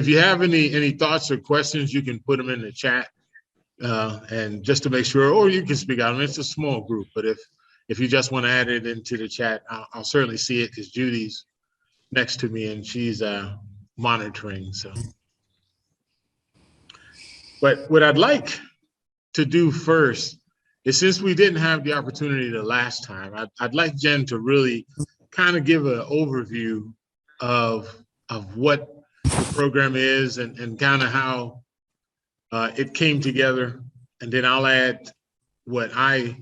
if you have any thoughts or questions, you can put them in the chat, and just to make sure, or you can speak out. I mean, it's a small group, but if you just want to add it into the chat, I'll certainly see it, because Judy's next to me and she's monitoring. So, but what I'd like to do first is, since we didn't have the opportunity the last time, I'd like Jen to really kind of give an overview of what the program is, and kind of how it came together. And then I'll add what I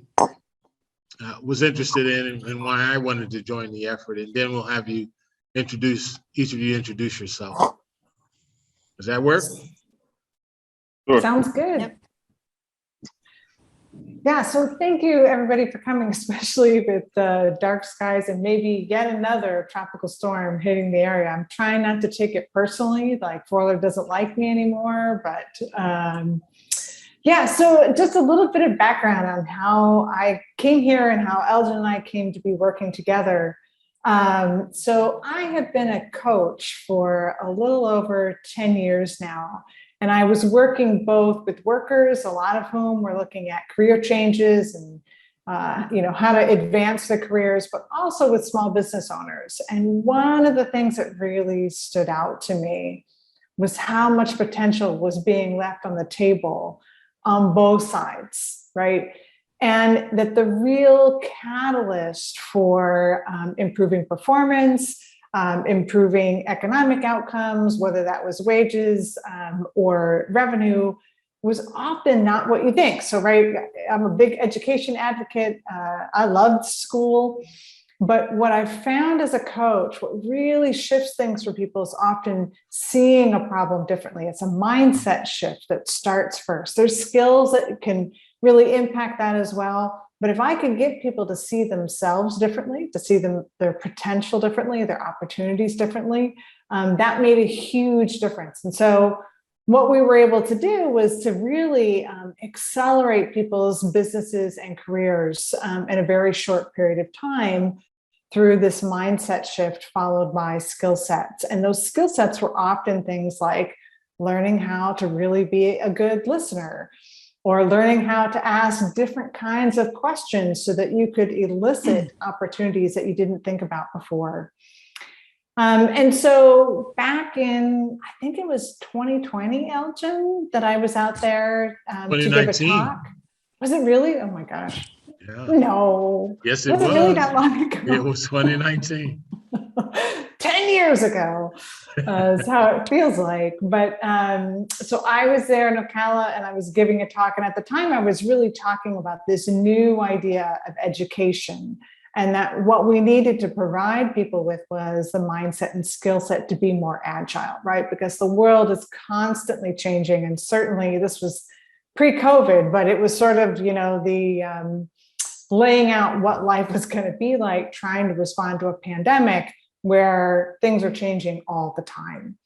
was interested in and why I wanted to join the effort. And then we'll have you each of you introduce yourself. Does that work? Sure. Sounds good. Yep. Yeah, so thank you everybody for coming, especially with dark skies and maybe yet another tropical storm hitting the area. I'm trying not to take it personally, like Forler doesn't like me anymore, but yeah, so just a little bit of background on how I came here and how Elgin and I came to be working together. So I have been a coach for a little over 10 years now. And I was working both with workers, a lot of whom were looking at career changes and how to advance their careers, but also with small business owners. And one of the things that really stood out to me was how much potential was being left on the table on both sides, right? And that the real catalyst for improving performance, improving economic outcomes, whether that was wages or revenue, was often not what you think. So, right, I'm a big education advocate. I loved school. But what I found as a coach, what really shifts things for people is often seeing a problem differently. It's a mindset shift that starts first. There's skills that can really impact that as well. But if I could get people to see themselves differently, to see their potential differently, their opportunities differently, that made a huge difference. And so what we were able to do was to really accelerate people's businesses and careers in a very short period of time through this mindset shift followed by skill sets. And those skill sets were often things like learning how to really be a good listener, or learning how to ask different kinds of questions so that you could elicit opportunities that you didn't think about before. And so back in, I think it was 2020, Elgin, that I was out there to give a talk. Was it really? Oh my gosh. Yeah. No. Yes, it was. Was it really that long ago? It was 2019. 10 years ago is how it feels like. But so I was there in Ocala and I was giving a talk. And at the time I was really talking about this new idea of education, and that what we needed to provide people with was the mindset and skill set to be more agile, right? Because the world is constantly changing. And certainly this was pre-COVID, but it was sort of, the laying out what life was going to be like, trying to respond to a pandemic where things are changing all the time.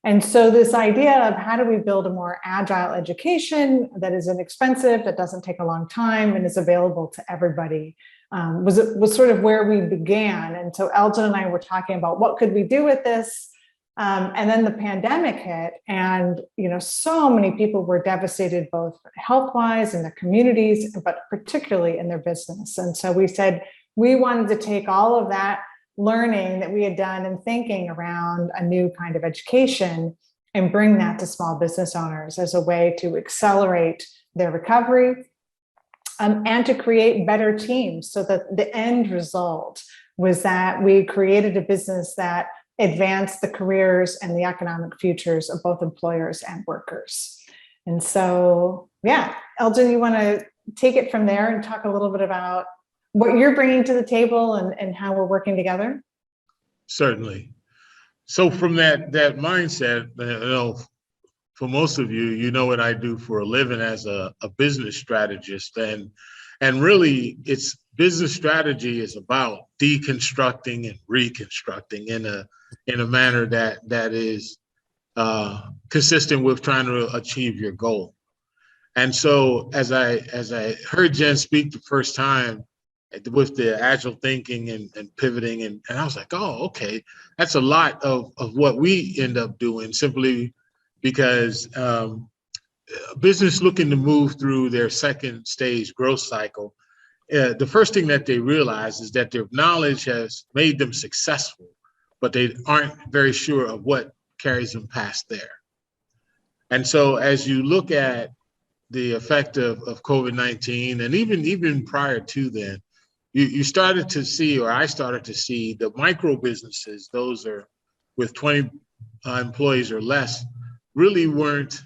And so this idea of how do we build a more agile education that is inexpensive, that doesn't take a long time, and is available to everybody was sort of where we began. And so Elgin and I were talking about what could we do with this? And then the pandemic hit, and so many people were devastated, both health-wise in their communities, but particularly in their business. And so we said we wanted to take all of that learning that we had done and thinking around a new kind of education and bring that to small business owners as a way to accelerate their recovery and to create better teams, so that the end result was that we created a business that advance the careers and the economic futures of both employers and workers. And so, yeah, Elgin, you want to take it from there and talk a little bit about what you're bringing to the table and how we're working together? Certainly. So from that mindset, for most of you, you know what I do for a living as a business strategist, and really it's business strategy is about deconstructing and reconstructing in a manner that is consistent with trying to achieve your goal. And so as I heard Jen speak the first time, with the agile thinking and pivoting. And I was like, oh, okay, that's a lot of what we end up doing simply because business looking to move through their second stage growth cycle. The first thing that they realize is that their knowledge has made them successful, but they aren't very sure of what carries them past there. And so as you look at the effect of COVID-19, and even prior to then, you started to see, or I started to see, the micro businesses, those are with 20 employees or less, really weren't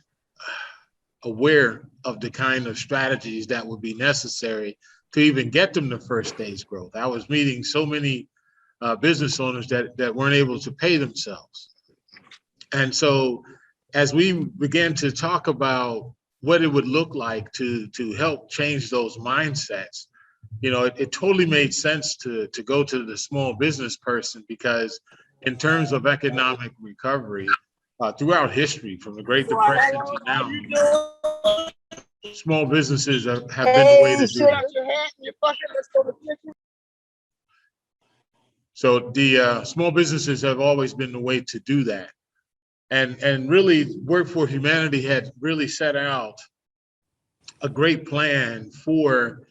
aware of the kind of strategies that would be necessary to even get them to first stage growth. I was meeting so many business owners that weren't able to pay themselves. And so as we began to talk about what it would look like to help change those mindsets, you know, it totally made sense to go to the small business person, because in terms of economic recovery throughout history, from the Great Depression to now, small businesses have been the way to do it. So the small businesses have always been the way to do that. And really, Work for Humanity had really set out a great plan for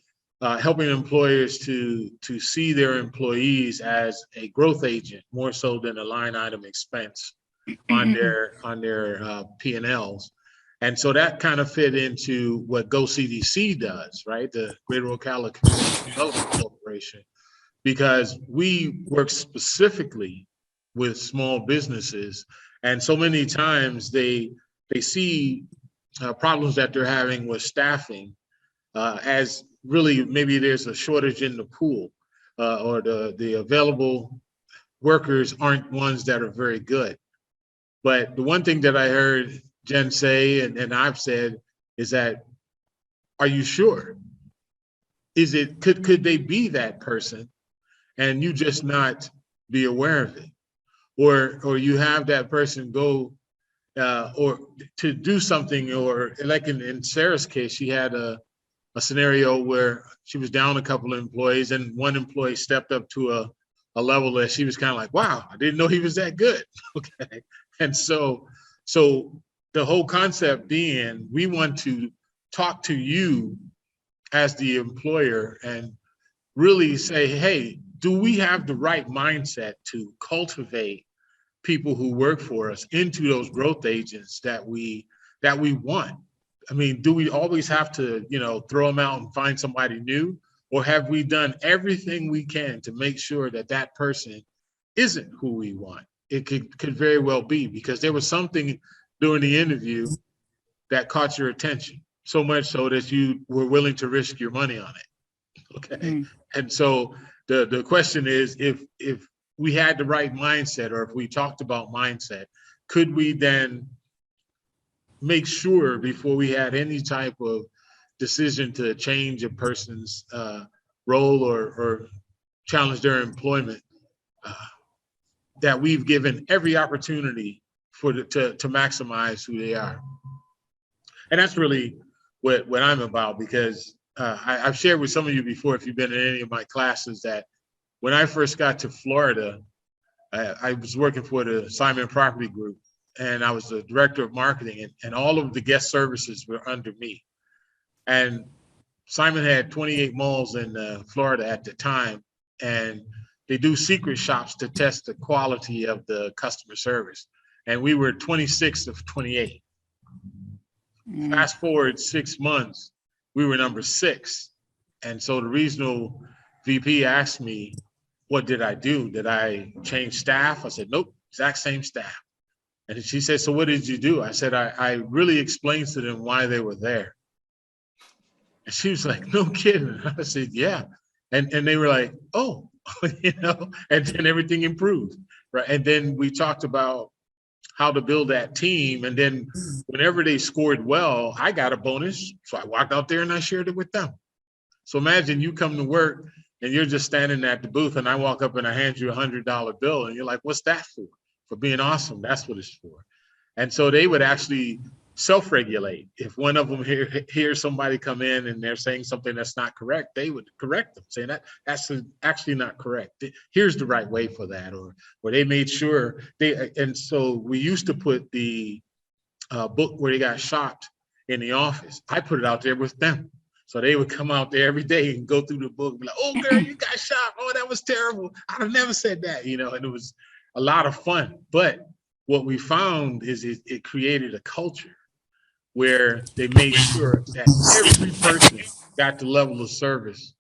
helping employers to see their employees as a growth agent more so than a line item expense on their P&Ls. And so that kind of fit into what GoCDC does, right? The Greater Ocala Community Development Corporation, because we work specifically with small businesses. And so many times they see problems that they're having with staffing as really maybe there's a shortage in the pool or the available workers aren't ones that are very good. But the one thing that I heard Jen say, and I've said, is that, are you sure? Is it, could they be that person and you just not be aware of it? Or you have that person go or to do something, or like in Sarah's case, she had a scenario where she was down a couple of employees and one employee stepped up to a level that she was kind of like, wow, I didn't know he was that good. Okay. And so the whole concept being, we want to talk to you as the employer and really say, hey, do we have the right mindset to cultivate people who work for us into those growth agents that we want? I mean, do we always have to, you know, throw them out and find somebody new? Or have we done everything we can to make sure that that person isn't who we want? It could very well be, because there was something during the interview that caught your attention, so much so that you were willing to risk your money on it. Okay. And so the question is, if we had the right mindset, or if we talked about mindset, could we then make sure before we had any type of decision to change a person's role or challenge their employment, that we've given every opportunity for to maximize who they are? And that's really what I'm about, because I've shared with some of you before, if you've been in any of my classes, that when I first got to Florida, I was working for the Simon Property Group, and I was the director of marketing, and all of the guest services were under me. And Simon had 28 malls in Florida at the time, and they do secret shops to test the quality of the customer service. And we were 26 of 28. Fast forward 6 months, we were number 6. And so the regional VP asked me, what did I do? Did I change staff? I said, nope, exact same staff. And she said, so what did you do? I said, I really explained to them why they were there. And she was like, no kidding. I said, yeah. And they were like, oh, you know, and then everything improved, right? And then we talked about how to build that team. And then whenever they scored well, I got a bonus. So I walked out there and I shared it with them. So imagine you come to work and you're just standing at the booth, and I walk up and I hand you $100 bill, and you're like, what's that for? For being awesome. That's what it's for. And so they would actually self-regulate. If one of them hears somebody come in and they're saying something that's not correct, they would correct them, saying that's actually not correct. Here's the right way for that, or they made sure they. And so we used to put the book where they got shot in the office. I put it out there with them. So they would come out there every day and go through the book and be like, oh, girl, you got shot. Oh, that was terrible. I'd have never said that, and it was a lot of fun. But what we found is it created a culture where they made sure that every person got the level of service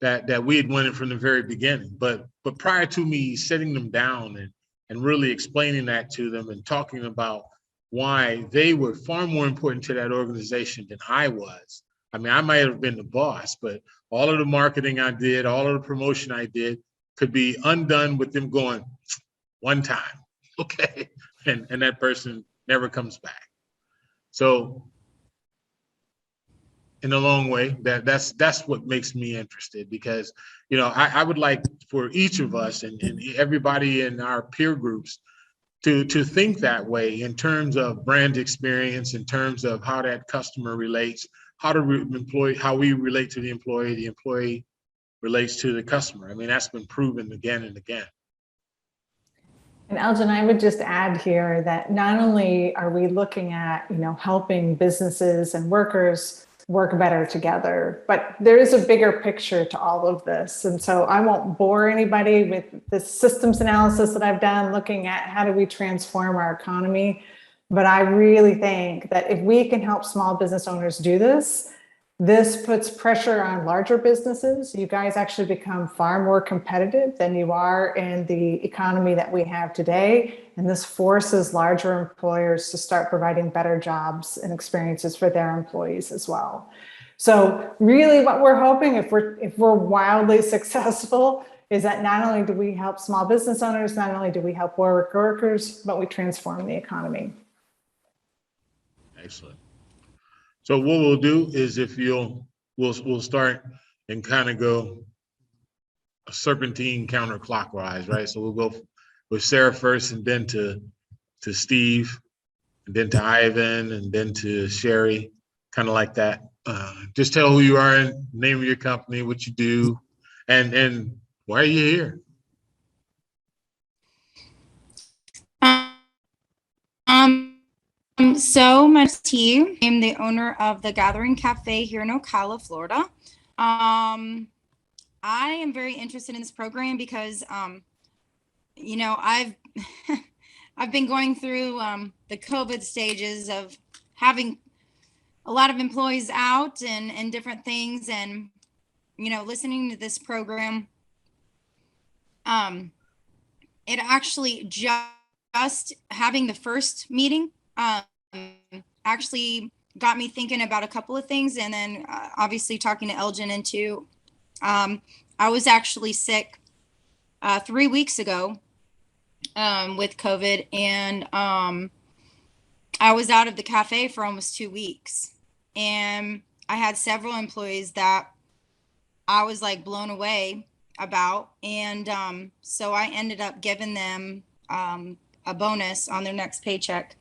that we had wanted from the very beginning. But prior to me setting them down and really explaining that to them and talking about why they were far more important to that organization than I was. I mean, I might have been the boss, but all of the marketing I did, all of the promotion I did could be undone with them going one time, okay? And that person never comes back. So in a long way, that's what makes me interested, because, I would like for each of us and everybody in our peer groups to think that way in terms of brand experience, in terms of how that customer relates, how we relate to the employee relates to the customer. I mean, that's been proven again and again. And Elgin, I would just add here that not only are we looking at, helping businesses and workers work better together, but there is a bigger picture to all of this. And so I won't bore anybody with the systems analysis that I've done, looking at how do we transform our economy. But I really think that if we can help small business owners do this, this puts pressure on larger businesses. You guys actually become far more competitive than you are in the economy that we have today. And this forces larger employers to start providing better jobs and experiences for their employees as well. So really what we're hoping, if we're wildly successful, is that not only do we help small business owners, not only do we help workers, but we transform the economy. Excellent. So what we'll do is, if we'll start and kind of go a serpentine counterclockwise, right? So we'll go with Sarah first, and then to Steve, and then to Ivan, and then to Sherry, kind of like that. Just tell who you are, and name of your company, what you do, and why are you here? So my name is T. I'm the owner of the Gathering Cafe here in Ocala, Florida. I am very interested in this program because, I've I've been going through the COVID stages of having a lot of employees out and different things, and listening to this program. It actually just having the first meeting actually got me thinking about a couple of things, and then obviously talking to Elgin into I was actually sick 3 weeks ago with COVID, and I was out of the cafe for almost 2 weeks, and I had several employees that I was like blown away about, and so I ended up giving them a bonus on their next paycheck.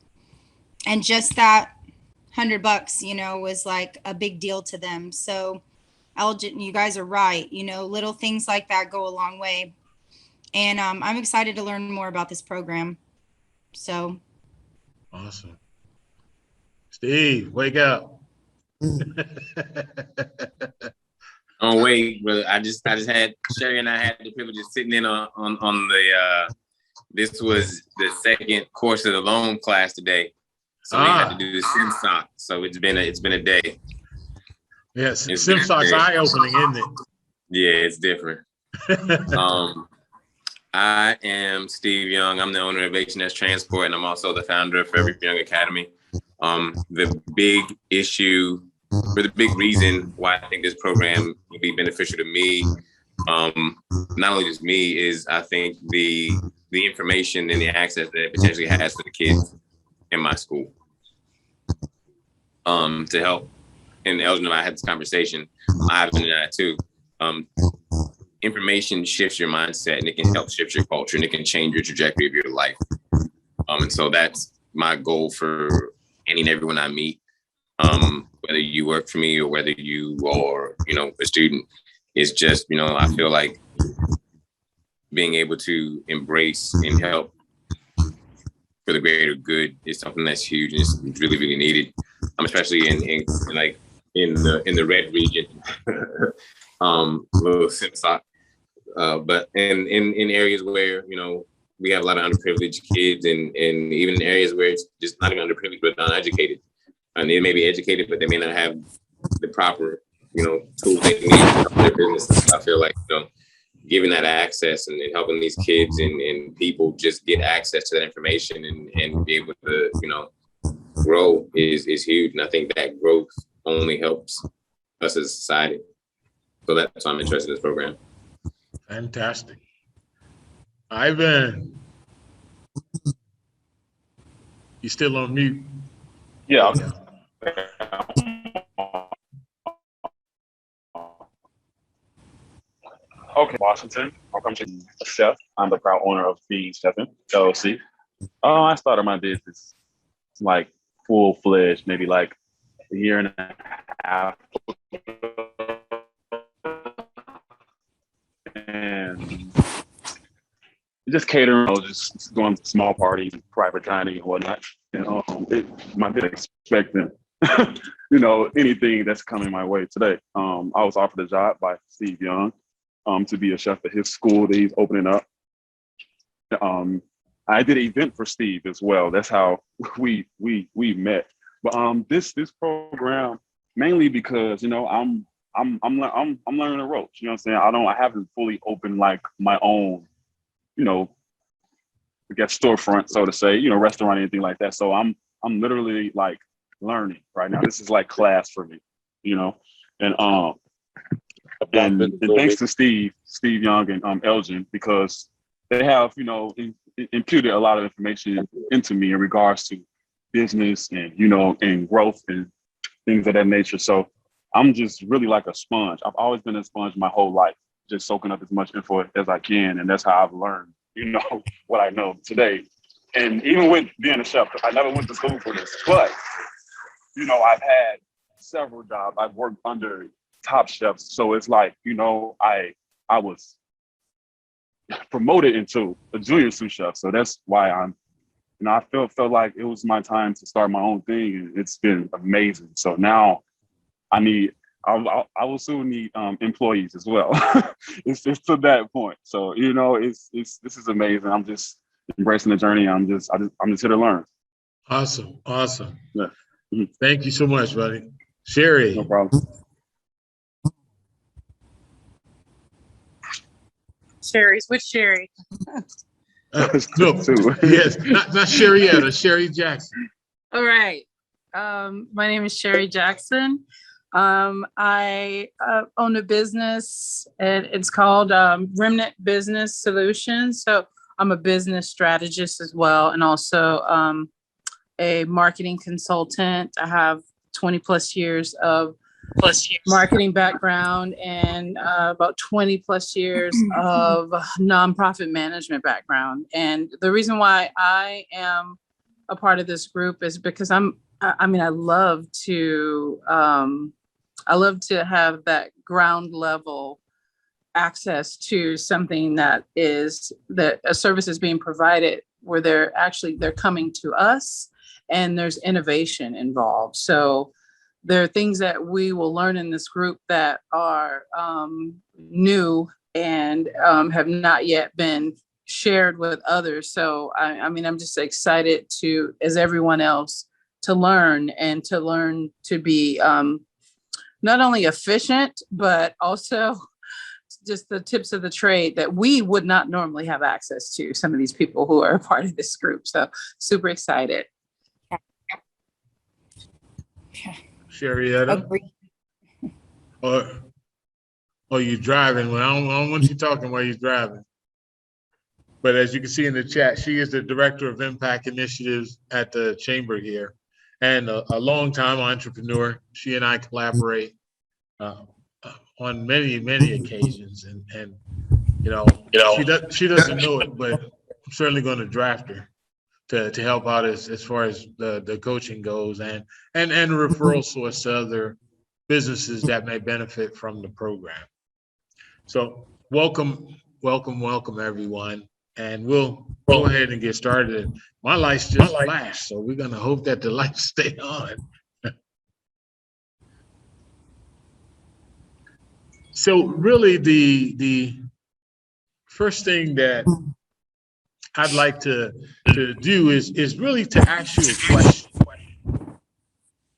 And just that $100, was like a big deal to them. So Elgin, you guys are right. Little things like that go a long way. And I'm excited to learn more about this program. So. Awesome. Steve, wake up. Oh, wait, brother. I just had Sherry and I had the privilege of sitting in on the this was the second course of the loan class today. So we had to do the SimSoc. So it's been a day. Yes, SimSoc's eye-opening, isn't it? Yeah, it's different. I am Steve Young. I'm the owner of H&S Transport, and I'm also the founder of Forever Young Academy. The big issue, or the big reason why I think this program would be beneficial to me, not only just me, is I think the information and the access that it potentially has for the kids in my school to help. And Elgin and I had this conversation, Ivan and I too. Information shifts your mindset, and it can help shift your culture, and it can change your trajectory of your life. And so that's my goal for any and everyone I meet, whether you work for me or whether you are, a student, is just, I feel like being able to embrace and help for the greater good is something that's huge and it's really, really needed. Especially in the red region, little Simsok. But in areas where, we have a lot of underprivileged kids and even in areas where it's just not even underprivileged, but uneducated. And they may be educated, but they may not have the proper, tools they need to help their business. I feel like, giving that access and helping these kids and people just get access to that information and be able to, grow is huge. And I think that growth only helps us as a society. So that's why I'm interested in this program. Fantastic. Ivan, you still on mute? Yeah. Okay, Washington. Welcome to a chef. I'm the proud owner of Being Chefing LLC. I started my business like full-fledged, maybe like a year and a half. And just catering, just going to small parties, private dining and whatnot. And I didn't expect them, anything that's coming my way today. I was offered a job by Steve Young to be a chef at his school that he's opening up. I did an event for Steve as well. That's how we met. But this program, mainly because I'm learning the ropes. You know what I'm saying? I haven't fully opened like my own, I guess storefront, so to say, restaurant, anything like that. So I'm literally like learning right now. This is like class for me, and thanks to Steve Young and Elgin, because they have, imputed a lot of information into me in regards to business and, and growth and things of that nature. So I'm just really like a sponge. I've always been a sponge my whole life, just soaking up as much info as I can. And that's how I've learned, what I know today. And even with being a chef, I never went to school for this, but, I've had several jobs. I've worked under top chefs. So it's like, I was promoted into a junior sous chef. So that's why I felt like it was my time to start my own thing. And it's been amazing. So now I will soon need employees as well. It's to that point. So, this is amazing. I'm just embracing the journey. I'm just here to learn. Awesome. Yeah. Mm-hmm. Thank you so much, buddy. Sherry. No problem. Sherry's, which Sherry? No, yes, not Sherry, Sherry Jackson. All right. My name is Sherry Jackson. I own a business, and it's called Remnant Business Solutions. So I'm a business strategist as well, and also a marketing consultant. I have 20 plus years of marketing background and about 20 plus years of nonprofit management background. And the reason why I am a part of this group is because I love to have that ground level access to something that a service is being provided where they're coming to us and there's innovation involved. So there are things that we will learn in this group that are new and have not yet been shared with others. So I'm just excited to, as everyone else, to learn to be not only efficient, but also just the tips of the trade that we would not normally have access to, some of these people who are a part of this group. So super excited. Sherrietta. Agree. Or you driving? Well, I don't want you talking while you're driving. But as you can see in the chat, she is the Director of Impact Initiatives at the Chamber here, and a longtime entrepreneur. She and I collaborate on many occasions, and she doesn't know it, but I'm certainly going to draft her to help out as far as the coaching goes, and referral source to other businesses that may benefit from the program. So welcome everyone. And we'll go ahead and get started. My lights just flashed, so we're gonna hope that the lights stay on. So really the first thing that I'd like to do is really to ask you a question.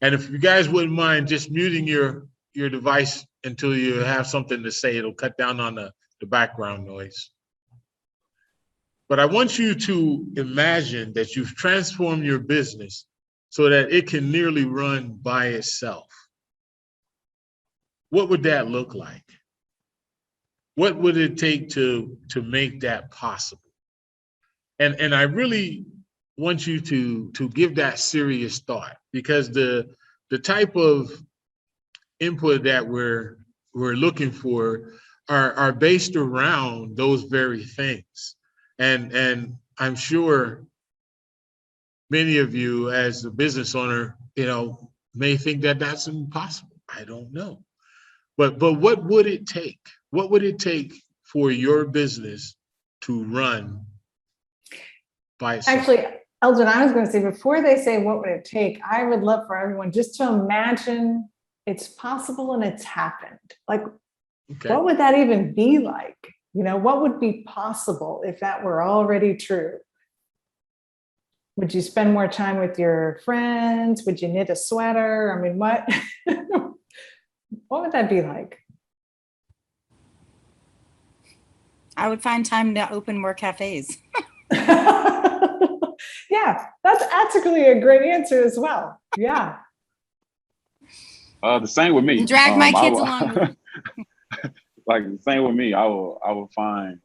And if you guys wouldn't mind just muting your device until you have something to say, it'll cut down on the background noise. But I want you to imagine that you've transformed your business so that it can nearly run by itself. What would that look like? What would it take to make that possible? And I really want you to give that serious thought, because the type of input that we're looking for are based around those very things. And I'm sure many of you as a business owner, may think that that's impossible. I don't know. But what would it take? What would it take for your business to run by itself? Actually, Elgin, I was going to say, before they say what would it take, I would love for everyone just to imagine it's possible and it's happened. Like, Okay. what would that even be like? What would be possible if that were already true? Would you spend more time with your friends? Would you knit a sweater? I mean, what would that be like? I would find time to open more cafes. Yeah, that's actually a great answer as well. Yeah. The same with me. And drag my kids along with me. Like the same with me. I will find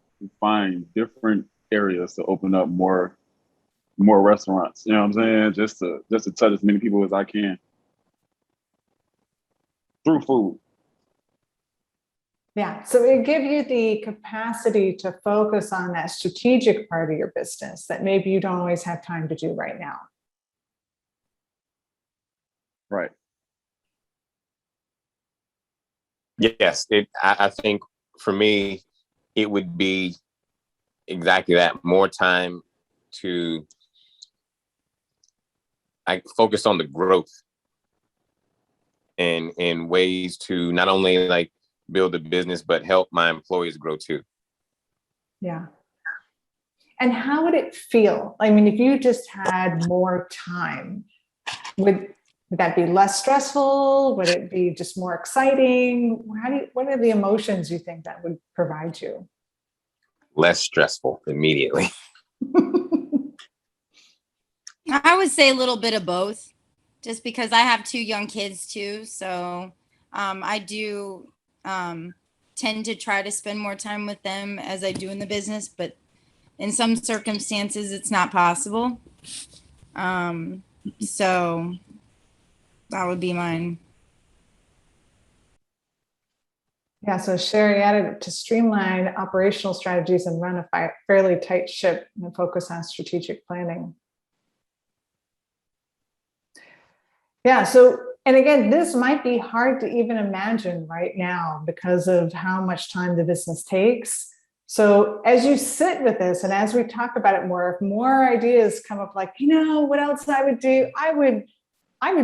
different areas to open up more restaurants. You know what I'm saying? Just to touch as many people as I can through food. Yeah. So it gives you the capacity to focus on that strategic part of your business that maybe you don't always have time to do right now. Right. Yes, I think for me, it would be exactly that. More time to focus on the growth and ways to not only build a business, but help my employees grow too. Yeah. And how would it feel? I mean, if you just had more time, would that be less stressful? Would it be just more exciting? What are the emotions you think that would provide you? Less stressful immediately. I would say a little bit of both, just because I have 2 young kids too. So I do tend to try to spend more time with them as I do in the business, but in some circumstances it's not possible. So that would be mine. Yeah, so Sherry added to streamline operational strategies and run a fairly tight ship and focus on strategic planning. Yeah, so, and again, this might be hard to even imagine right now because of how much time the business takes. So as you sit with this and as we talk about it more, if more ideas come up like, what else I would do? I would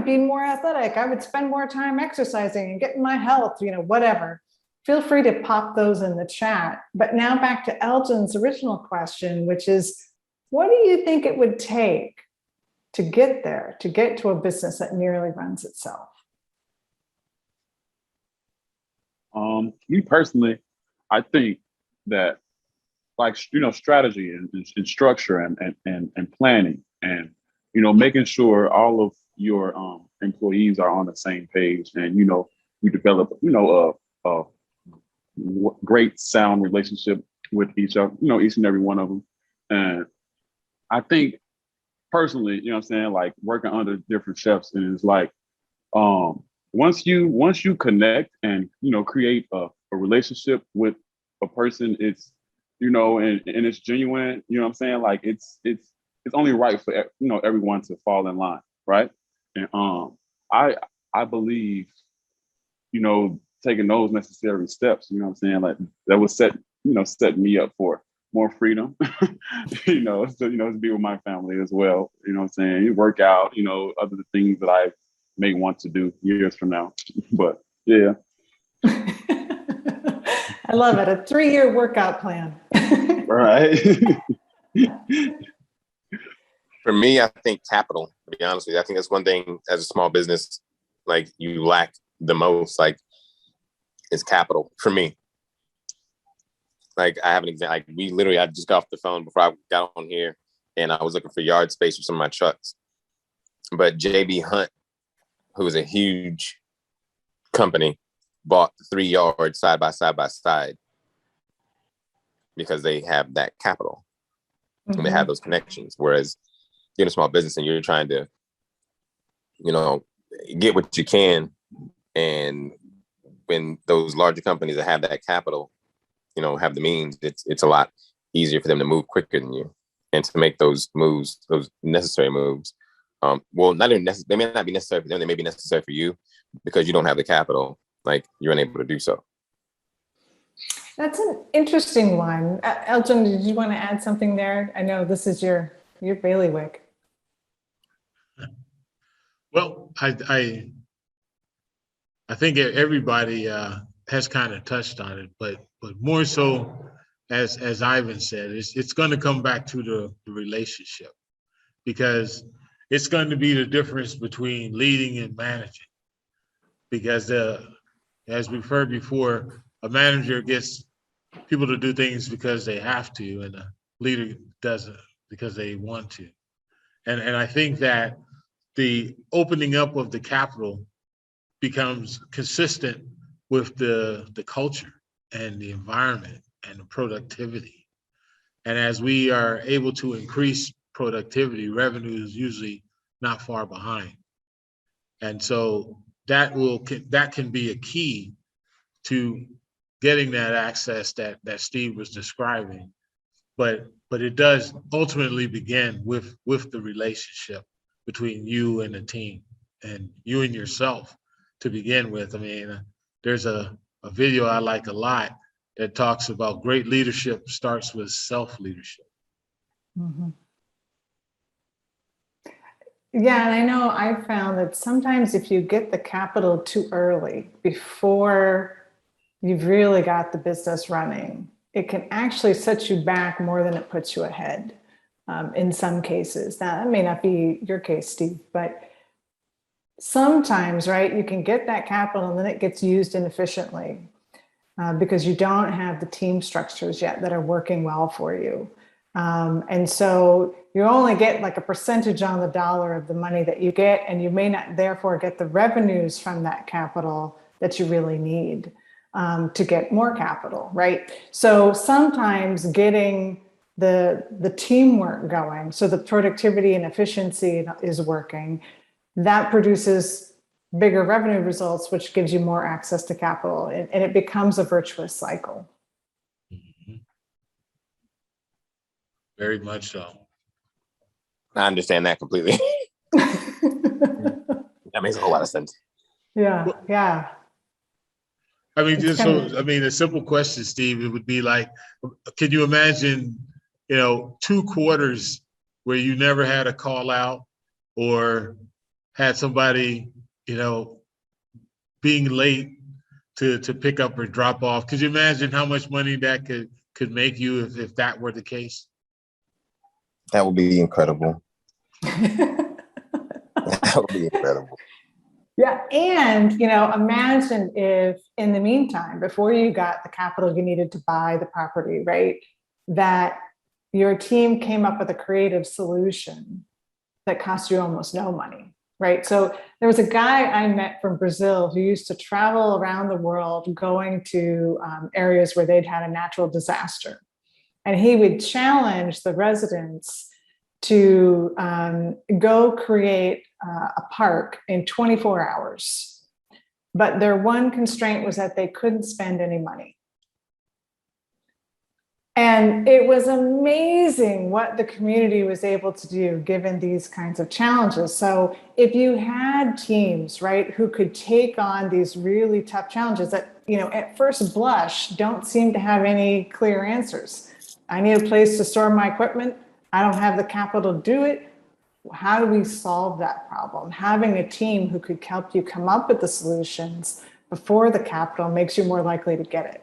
be more athletic. I would spend more time exercising and getting my health, whatever. Feel free to pop those in the chat. But now back to Elgin's original question, which is, what do you think it would take to get there, to get to a business that nearly runs itself? Me personally, I think that strategy and structure and planning and, making sure all of your employees are on the same page and, you develop, a great sound relationship with each other, each and every one of them. And I think personally, working under different chefs, and it's once you connect and, create a relationship with a person, it's, and it's genuine, it's it's only right for everyone to fall in line, right? And I believe, taking those necessary steps, what I'm saying, like that would set me up for more freedom, to be with my family as well. What I'm saying, you work out, other things that I may want to do years from now. But yeah. I love it. A 3-year workout plan. Right. For me, I think capital, to be honest with you. I think that's one thing as a small business, like you lack the most, like is capital for me. Like I have an example, like I just got off the phone before I got on here and I was looking for yard space for some of my trucks. But JB Hunt, who is a huge company, bought 3 yards side by side because they have that capital and they have those connections. Whereas you're in a small business and you're trying to, get what you can. And when those larger companies that have that capital, have the means, it's a lot easier for them to move quicker than you and to make those moves, those necessary moves. Well, not even they may not be necessary for them. They may be necessary for you because you don't have the capital. Like you're unable to do so. That's an interesting one. Elgin, did you want to add something there? I know this is your bailiwick. Well, I think everybody has kind of touched on it, but more so, as Ivan said, it's going to come back to the relationship, because it's going to be the difference between leading and managing. Because as we've heard before, a manager gets people to do things because they have to, and a leader does it because they want to. And I think that the opening up of the capital becomes consistent with the culture and the environment and the productivity. And as we are able to increase productivity, revenue is usually not far behind. And so that can be a key to getting that access that Steve was describing. But it does ultimately begin with the relationship between you and the team and you and yourself to begin with. I mean, there's a video I like a lot that talks about great leadership starts with self-leadership. Mm-hmm. Yeah, and I know I found that sometimes if you get the capital too early, before you've really got the business running, it can actually set you back more than it puts you ahead in some cases. Now, that may not be your case, Steve, but sometimes, right, you can get that capital and then it gets used inefficiently because you don't have the team structures yet that are working well for you. And so you only get like a percentage on the dollar of the money that you get, and you may not therefore get the revenues from that capital that you really need to get more capital, right? So sometimes getting the teamwork going, so the productivity and efficiency is working, that produces bigger revenue results, which gives you more access to capital, and it becomes a virtuous cycle. Mm-hmm. Very much so. I understand that completely. That makes a whole lot of sense. Yeah, yeah. I mean, a simple question, Steve, it would be like, can you imagine, 2 quarters where you never had a call out or had somebody, being late to pick up or drop off? Could you imagine how much money that could make you if that were the case? That would be incredible. That would be incredible. Yeah, and imagine if in the meantime, before you got the capital you needed to buy the property, right, that your team came up with a creative solution that cost you almost no money, right? So there was a guy I met from Brazil who used to travel around the world going to areas where they'd had a natural disaster. And he would challenge the residents to go create a park in 24 hours. But their one constraint was that they couldn't spend any money. And it was amazing what the community was able to do given these kinds of challenges. So if you had teams, right, who could take on these really tough challenges that, you know, at first blush don't seem to have any clear answers. I need a place to store my equipment. I don't have the capital to do it. How do we solve that problem? Having a team who could help you come up with the solutions before the capital makes you more likely to get it.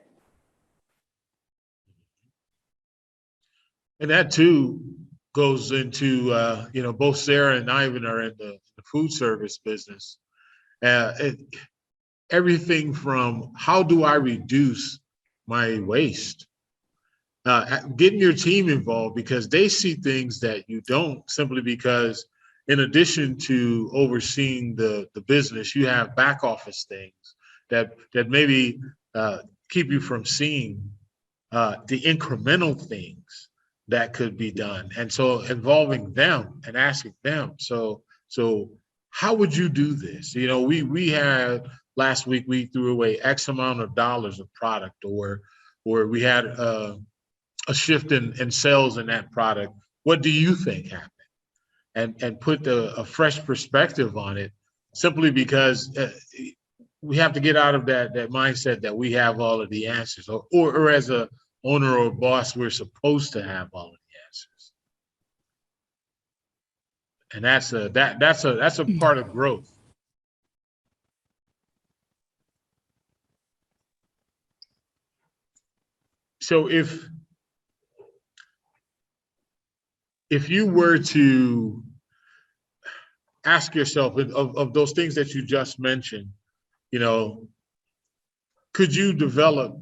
And that too goes into, you know, both Sarah and Ivan are in the food service business. Everything from how do I reduce my waste? Getting your team involved because they see things that you don't, simply because in addition to overseeing the business, you have back office things that maybe keep you from seeing the incremental things that could be done. And so involving them and asking them, so how would you do this? You know, we had last week, we threw away X amount of dollars of product, or we had a shift in sales in that product. What do you think happened? And put a fresh perspective on it, simply because we have to get out of that mindset that we have all of the answers, or as a owner or boss, we're supposed to have all of the answers. And that's a part of growth. So if you were to ask yourself of those things that you just mentioned, you know, could you develop,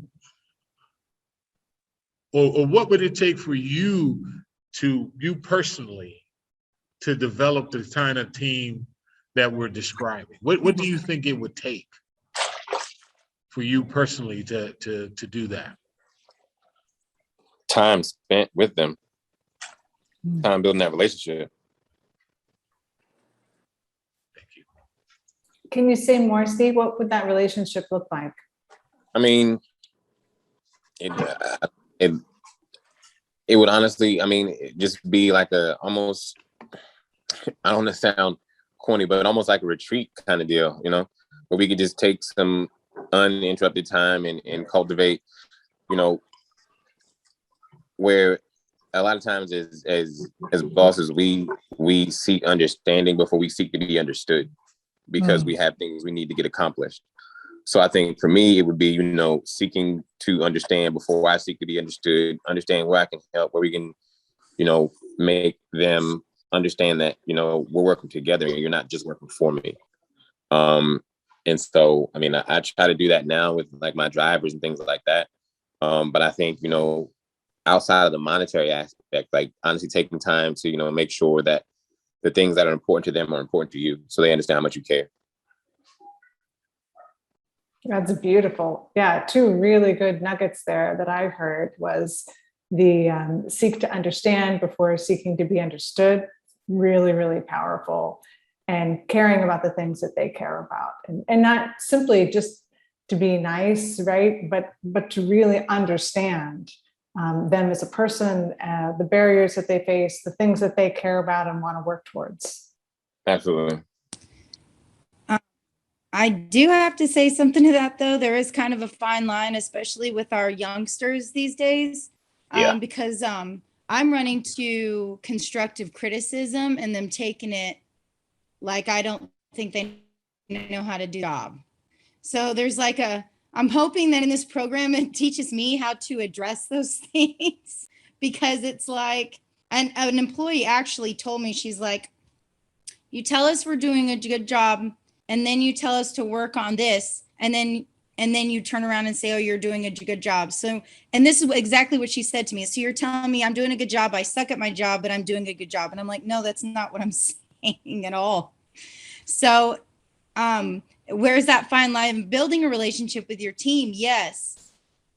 or what would it take for you personally to develop the kind of team that we're describing? What do you think it would take for you personally to do that? Time spent with them, time building that relationship. Thank you. Can you say more, Steve? What would that relationship look like? I mean, it would honestly, I mean, just be like almost, I don't want to sound corny, but almost like a retreat kind of deal, you know, where we could just take some uninterrupted time and cultivate, you know, where a lot of times as bosses, we seek understanding before we seek to be understood, because we have things we need to get accomplished. So I think for me, it would be, you know, seeking to understand before I seek to be understood, understand where I can help, where we can, you know, make them understand that, you know, we're working together and you're not just working for me. And so, I mean, I try to do that now with like my drivers and things like that. But I think, you know, outside of the monetary aspect, like honestly taking time to, you know, make sure that the things that are important to them are important to you, so they understand how much you care. That's beautiful. Yeah, two really good nuggets there that I heard was the seek to understand before seeking to be understood. Really, really powerful. And caring about the things that they care about. And not simply just to be nice, right? But to really understand them as a person, the barriers that they face, the things that they care about and want to work towards. Absolutely. I do have to say something to that, though. There is kind of a fine line, especially with our youngsters these days, because I'm running to constructive criticism and them taking it like I don't think they know how to do the job. So there's like I'm hoping that in this program, it teaches me how to address those things, because it's like, an employee actually told me, she's like, you tell us we're doing a good job, and then you tell us to work on this, and then you turn around and say, oh, you're doing a good job. So, and this is exactly what she said to me. So you're telling me I'm doing a good job, I suck at my job, but I'm doing a good job. And I'm like, no, that's not what I'm saying at all. So where's that fine line? Building a relationship with your team, yes.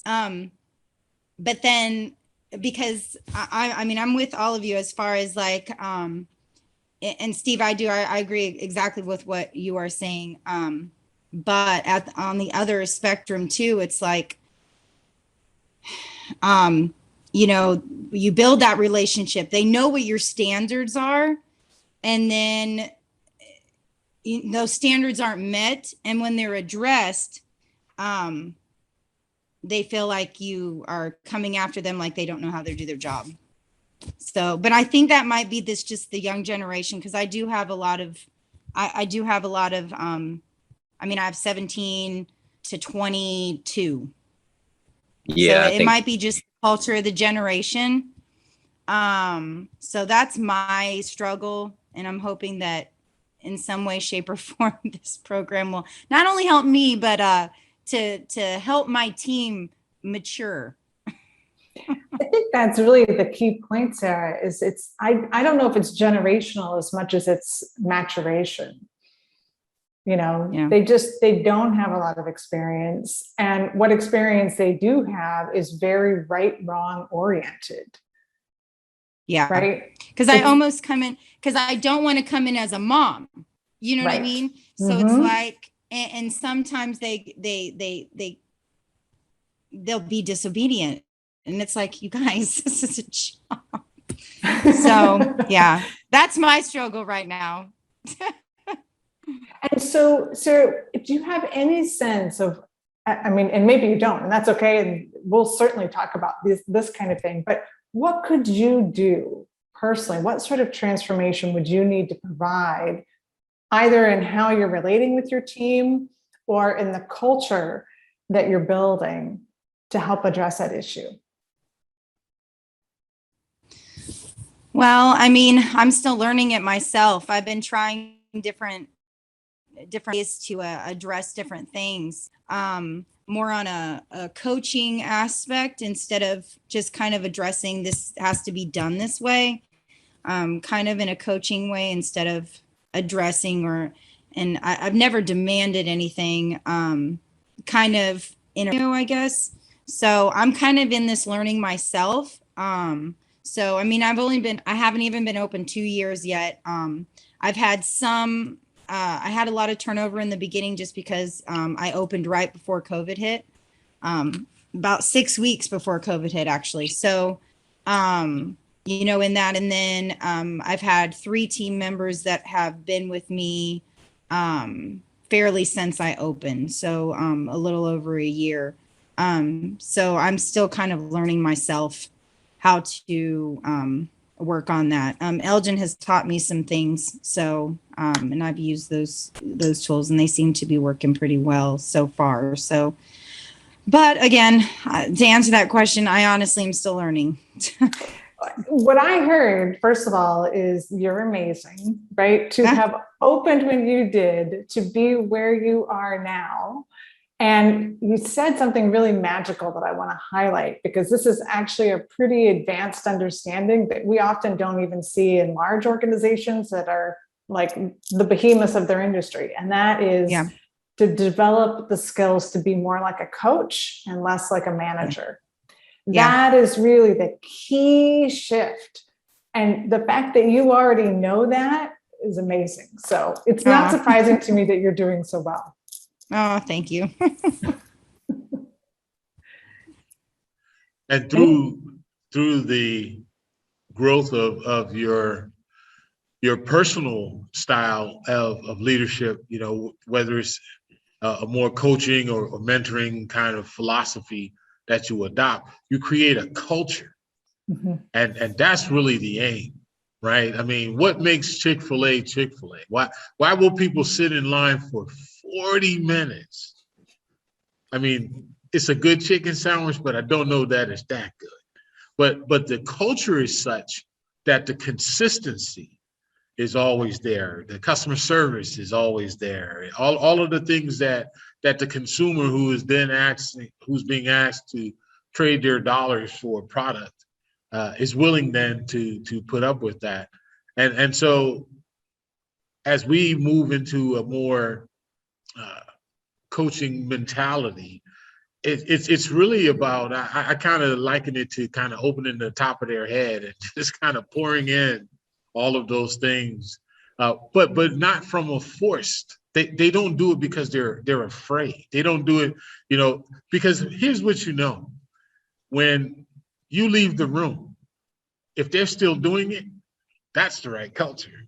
But then, because I mean, I'm with all of you as far as like, and Steve, I agree exactly with what you are saying. But on the other spectrum too, it's like, you know, you build that relationship. They know what your standards are, and then those standards aren't met. And when they're addressed, they feel like you are coming after them, like they don't know how to do their job. So, but I think that might be just the young generation, because I do have a lot of, I have 17 to 22. Yeah, So I it think might be just the culture of the generation. So that's my struggle. And I'm hoping that in some way, shape, or form, this program will not only help me, but to help my team mature. I think that's really the key point, Sarah, is I don't know if it's generational as much as it's maturation. You know, Yeah. they don't have a lot of experience. And what experience they do have is very right, wrong oriented. Yeah. Right. Because I almost come in, because I don't want to come in as a mom. You know what I Right. mean? So it's like, and sometimes they'll be disobedient. And it's like, you guys, this is a job. So yeah, that's my struggle right now. And so, do you have any sense of, I mean, and maybe you don't, and that's okay, and we'll certainly talk about this kind of thing, but what could you do personally? What sort of transformation would you need to provide, either in how you're relating with your team or in the culture that you're building to help address that issue? Well, I mean, I'm still learning it myself. I've been trying different ways to address different things, more on a coaching aspect instead of just kind of addressing this has to be done this way, kind of in a coaching way instead of addressing and I've never demanded anything, kind of, I guess. So I'm kind of in this learning myself. So, I mean, I haven't even been open 2 years yet. I've had I had a lot of turnover in the beginning just because I opened right before COVID hit, about 6 weeks before COVID hit, actually. So, in that, and then I've had 3 team members that have been with me fairly since I opened. So a little over a year. So I'm still kind of learning myself how to work on that. Elgin has taught me some things. So, and I've used those tools and they seem to be working pretty well so far. So, but again, to answer that question, I honestly am still learning. What I heard, first of all, is you're amazing, right? To have opened when you did, to be where you are now. And you said something really magical that I want to highlight, because this is actually a pretty advanced understanding that we often don't even see in large organizations that are like the behemoths of their industry. And that is to develop the skills to be more like a coach and less like a manager. That is really the key shift. And the fact that you already know that is amazing. So it's not surprising to me that you're doing so well. Oh, thank you. And through the growth of your personal style of leadership, whether it's a more coaching or mentoring kind of philosophy that you adopt, you create a culture. Mm-hmm. And that's really the aim, right? I mean, what makes Chick-fil-A Chick-fil-A? Why will people sit in line for 40 minutes? I mean, it's a good chicken sandwich, but I don't know that it's that good. But the culture is such that the consistency is always there. The customer service is always there. All of the things that the consumer who's being asked to trade their dollars for a product is willing then to put up with that. And so as we move into a more coaching mentality, it's really about, I kind of liken it to kind of opening the top of their head and just kind of pouring in all of those things, but not from a forced. They don't do it because they're afraid. They don't do it, because here's what when you leave the room. If they're still doing it, that's the right culture.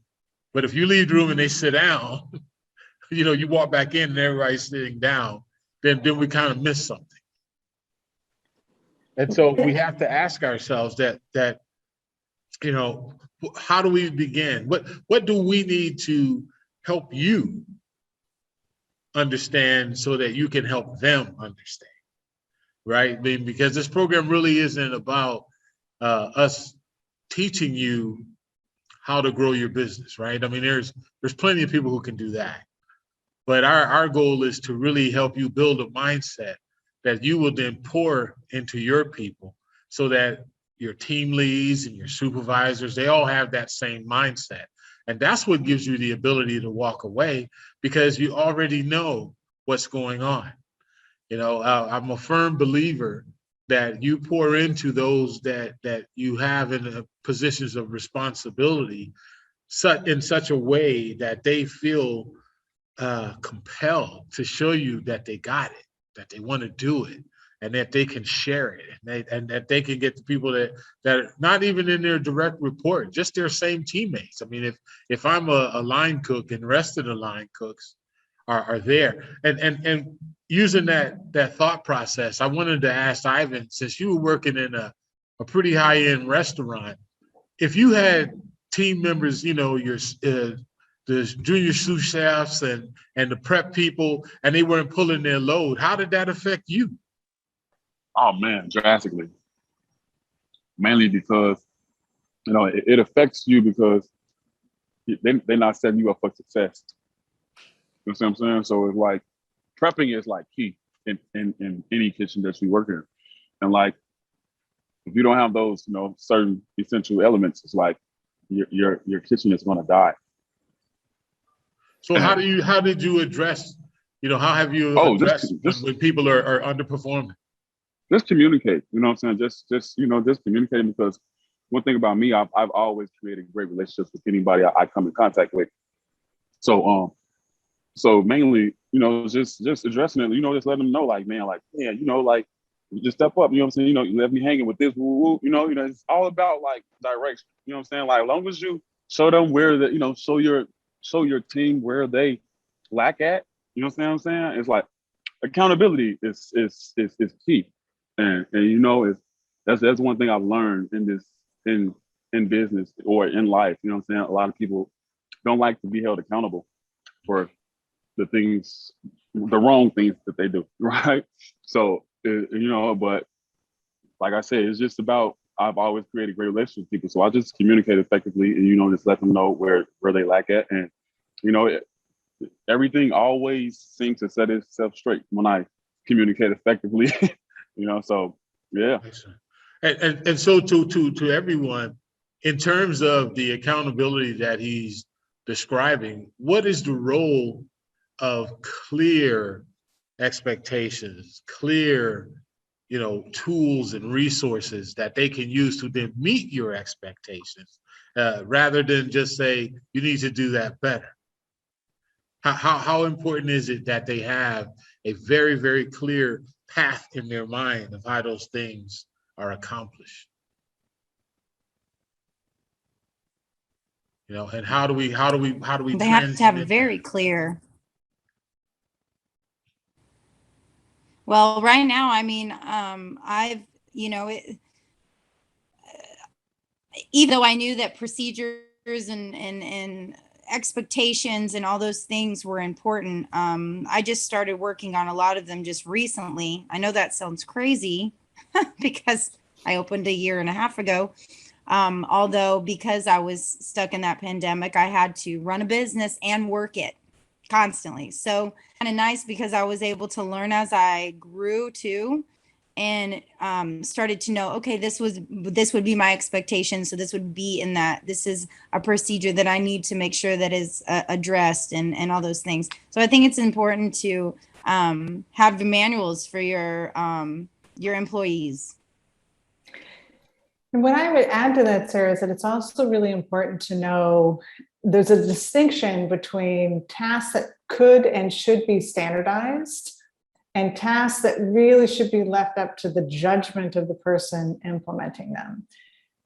But if you leave the room and they sit down, you walk back in and everybody's sitting down, then we kind of miss something. And so we have to ask ourselves that how do we begin? What do we need to help you understand so that you can help them understand, right? I mean, because this program really isn't about us teaching you how to grow your business, right? I mean, there's plenty of people who can do that. But our goal is to really help you build a mindset that you will then pour into your people so that your team leads and your supervisors, they all have that same mindset. And that's what gives you the ability to walk away because you already know what's going on. I'm a firm believer that you pour into those that you have in positions of responsibility in such a way that they feel compelled to show you that they got it, that they want to do it, and that they can share it, and that they can get the people that are not even in their direct report, just their same teammates. I mean, if I'm a line cook and the rest of the line cooks are there, and using that thought process, I wanted to ask Ivan, since you were working in a pretty high-end restaurant, if you had team members, the junior sous chefs and the prep people, and they weren't pulling their load, how did that affect you? Oh man, drastically. Mainly because, it affects you because they're not setting you up for success. You know what I'm saying? So it's like prepping is like key in any kitchen that you work in. And like, if you don't have those, certain essential elements, it's like your kitchen is gonna die. So how did you address, how have you addressed when people are underperforming? Just communicate, you know what I'm saying? Just communicating, because one thing about me, I've always created great relationships with anybody I come in contact with. So mainly, just addressing it, just letting them know, like, man, like, yeah, like, just step up, you know what I'm saying? You left me hanging with this, woo, it's all about like direction, you know what I'm saying? Like, as long as you show them where show your team where they lack at, you know what I'm saying? It's like accountability is key. And that's one thing I've learned in business or in life, you know what I'm saying? A lot of people don't like to be held accountable for the wrong things that they do, right? So, but like I said, it's just about, I've always created great relationships with people. So I just communicate effectively and, just let them know where they lack at. And, everything always seems to set itself straight when I communicate effectively, so yeah. And so to everyone, in terms of the accountability that he's describing, what is the role of clear expectations, clear, tools and resources that they can use to then meet your expectations, rather than just say, you need to do that better? How important is it that they have a very, very clear path in their mind of how those things are accomplished? And how do we They have to have very clear. Well, right now, I mean, even though I knew that procedures and expectations and all those things were important, I just started working on a lot of them just recently. I know that sounds crazy because I opened a year and a half ago. Although because I was stuck in that pandemic, I had to run a business and work it constantly. So kind of nice because I was able to learn as I grew too, and started to know, okay, this would be my expectation. So this would be in that, this is a procedure that I need to make sure that is addressed and all those things. So I think it's important to have the manuals for your employees. And what I would add to that, Sarah, is that it's also really important to know there's a distinction between tasks that could and should be standardized and tasks that really should be left up to the judgment of the person implementing them.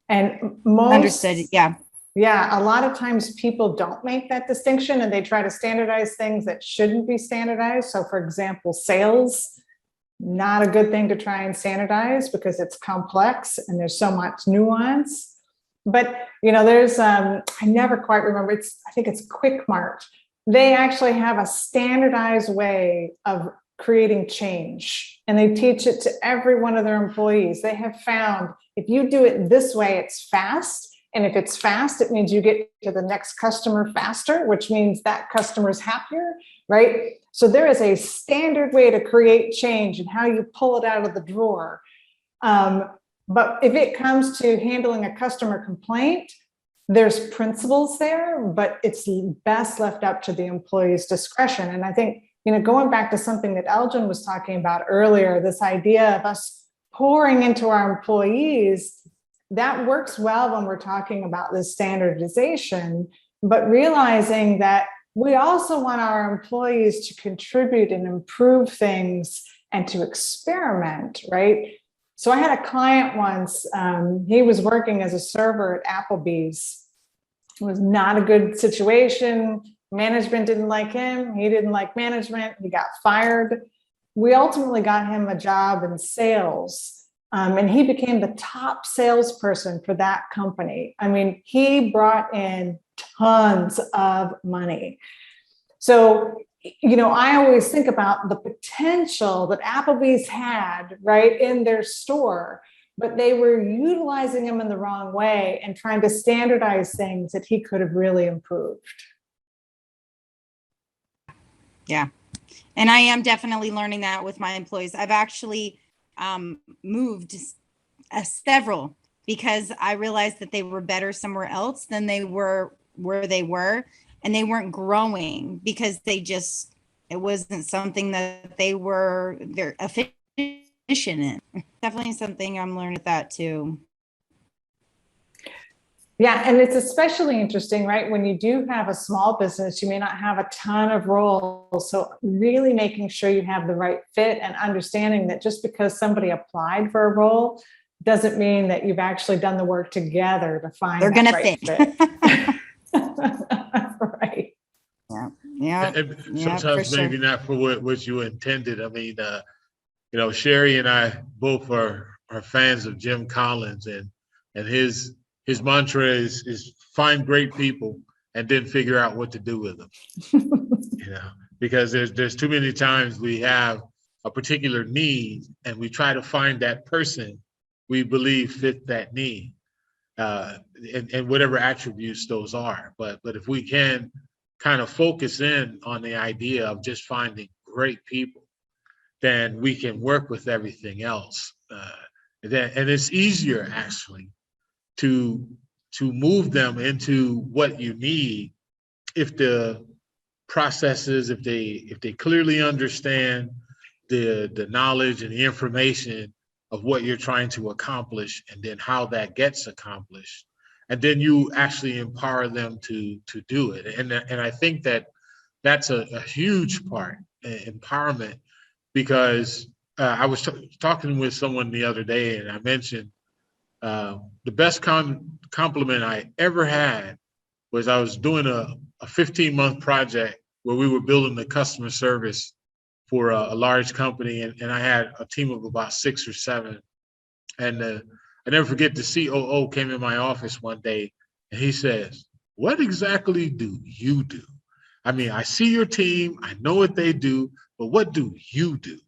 And most, Understood. Yeah. yeah, a lot of times people don't make that distinction and they try to standardize things that shouldn't be standardized. So for example, sales, not a good thing to try and standardize because it's complex and there's so much nuance. But, you know, there's, I never quite remember, I think it's Quick Mart. They actually have a standardized way of creating change, and they teach it to every one of their employees. They have found if you do it this way, it's fast. And if it's fast, it means you get to the next customer faster, which means that customer's happier, right? So there is a standard way to create change and how you pull it out of the drawer. But if it comes to handling a customer complaint, there's principles there, but it's best left up to the employee's discretion. And I think, you know, going back to something that Elgin was talking about earlier, this idea of us pouring into our employees, that works well when we're talking about this standardization, but realizing that we also want our employees to contribute and improve things and to experiment, right? So I had a client once, he was working as a server at Applebee's. It was not a good situation. Management didn't like him. He didn't like management. He got fired. We ultimately got him a job in sales. And he became the top salesperson for that company. I mean, he brought in tons of money. So, you know, I always think about the potential that Applebee's had, right, in their store, but they were utilizing him in the wrong way and trying to standardize things that he could have really improved. Yeah. And I am definitely learning that with my employees. I've actually moved several because I realized that they were better somewhere else than they were where they were, and they weren't growing because it wasn't something that they're efficient in. Definitely something I'm learning with that too. Yeah, and it's especially interesting, right? When you do have a small business, you may not have a ton of roles. So really making sure you have the right fit and understanding that just because somebody applied for a role doesn't mean that you've actually done the work together to find They're that gonna right fit. Right. Yeah. Yeah. And Yeah, sometimes for sure. maybe not for what you intended. I mean, you know, Sherry and I both are fans of Jim Collins, and his mantra is find great people and then figure out what to do with them. You know, because there's too many times we have a particular need and we try to find that person we believe fit that need, and whatever attributes those are. But if we can kind of focus in on the idea of just finding great people, then we can work with everything else. And it's easier actually to move them into what you need if the processes, if they clearly understand the knowledge and the information of what you're trying to accomplish, and then how that gets accomplished, and then you actually empower them to do it. And I think that's a huge part, empowerment, because I was talking with someone the other day, and I mentioned the best compliment I ever had was I was doing a 15-month project where we were building the customer service for a large company, and I had a team of about 6 or 7. And I never forget, the COO came in my office one day and he says, "What exactly do you do? I mean, I see your team, I know what they do, but what do you do?"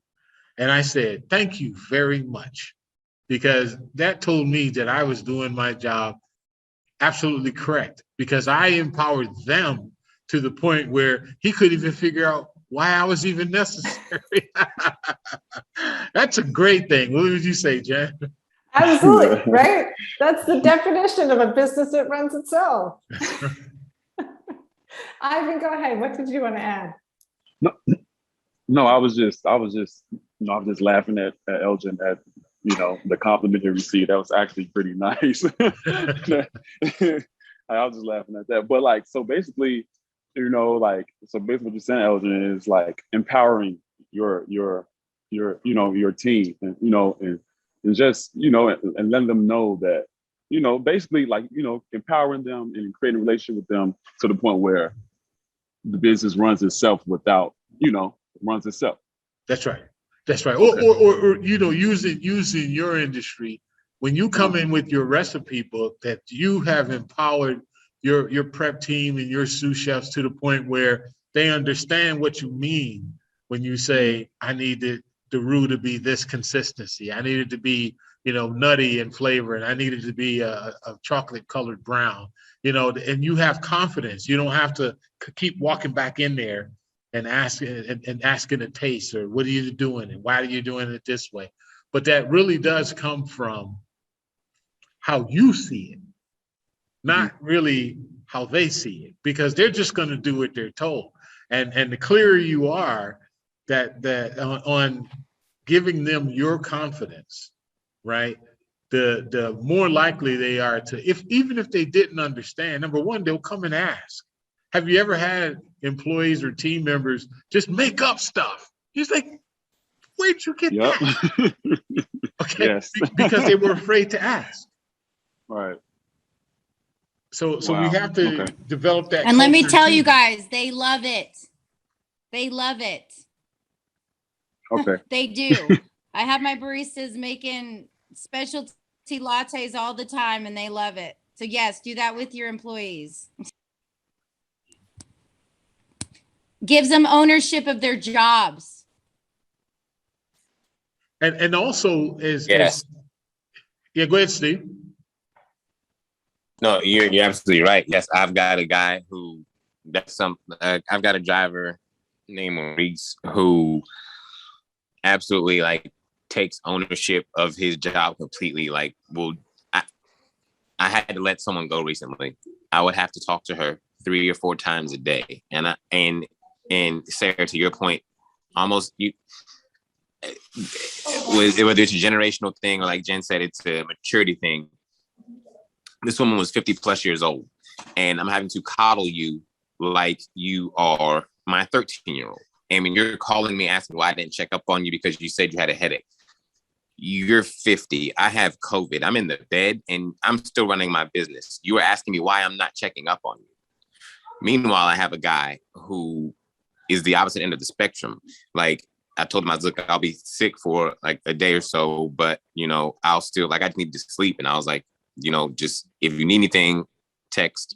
And I said, "Thank you very much," because that told me that I was doing my job absolutely correct, because I empowered them to the point where he couldn't even figure out why I was even necessary. That's a great thing. What would you say, Jen? Absolutely, right? That's the definition of a business that runs itself. Ivan, go ahead. What did you want to add? No, I was just laughing at Elgin at, you know, the compliment he received. That was actually pretty nice. I was just laughing at that. But like, so basically, you know, like, so basically what you're saying, Elgin, is like empowering your your team, and and just and letting them know that basically like empowering them and creating a relationship with them to the point where the business runs itself without runs itself. That's right. That's right. Okay. Or using your industry, when you come in with your recipe book, that you have empowered your prep team and your sous chefs to the point where they understand what you mean when you say, I need the roux to be this consistency. I need it to be, nutty in flavor, and I need it to be a chocolate colored brown, and you have confidence. You don't have to keep walking back in there and asking to taste, or what are you doing and why are you doing it this way? But that really does come from how you see it, not really how they see it, because they're just going to do what they're told. And the clearer you are that on giving them your confidence, right? The more likely they are to, even if they didn't understand, number one, they'll come and ask. Have you ever had employees or team members just make up stuff? He's like, where'd you get that? Okay, yes. Because they were afraid to ask. Right. So we have to develop that. And let me culture tell too. you guys, they love it. They love it. Okay. They do. I have my baristas making specialty lattes all the time, and they love it. So yes, do that with your employees. Gives them ownership of their jobs. And also Yes. Yeah, go ahead, Steve. No, you're absolutely right. Yes, I've got a guy who I've got a driver named Maurice who absolutely like takes ownership of his job completely. Like, I had to let someone go recently. I would have to talk to her 3 or 4 times a day, and Sarah, to your point, almost whether it's a generational thing or like Jen said, it's a maturity thing. This woman was 50 plus years old, and I'm having to coddle you like you are my 13-year-old. I mean, you're calling me asking why I didn't check up on you because you said you had a headache. You're 50. I have COVID. I'm in the bed and I'm still running my business. You were asking me why I'm not checking up on you. Meanwhile, I have a guy who is the opposite end of the spectrum. Like, I told him, look, I'll be sick for like a day or so, but I'll still, like, I just need to sleep. And I was like, just if you need anything, text,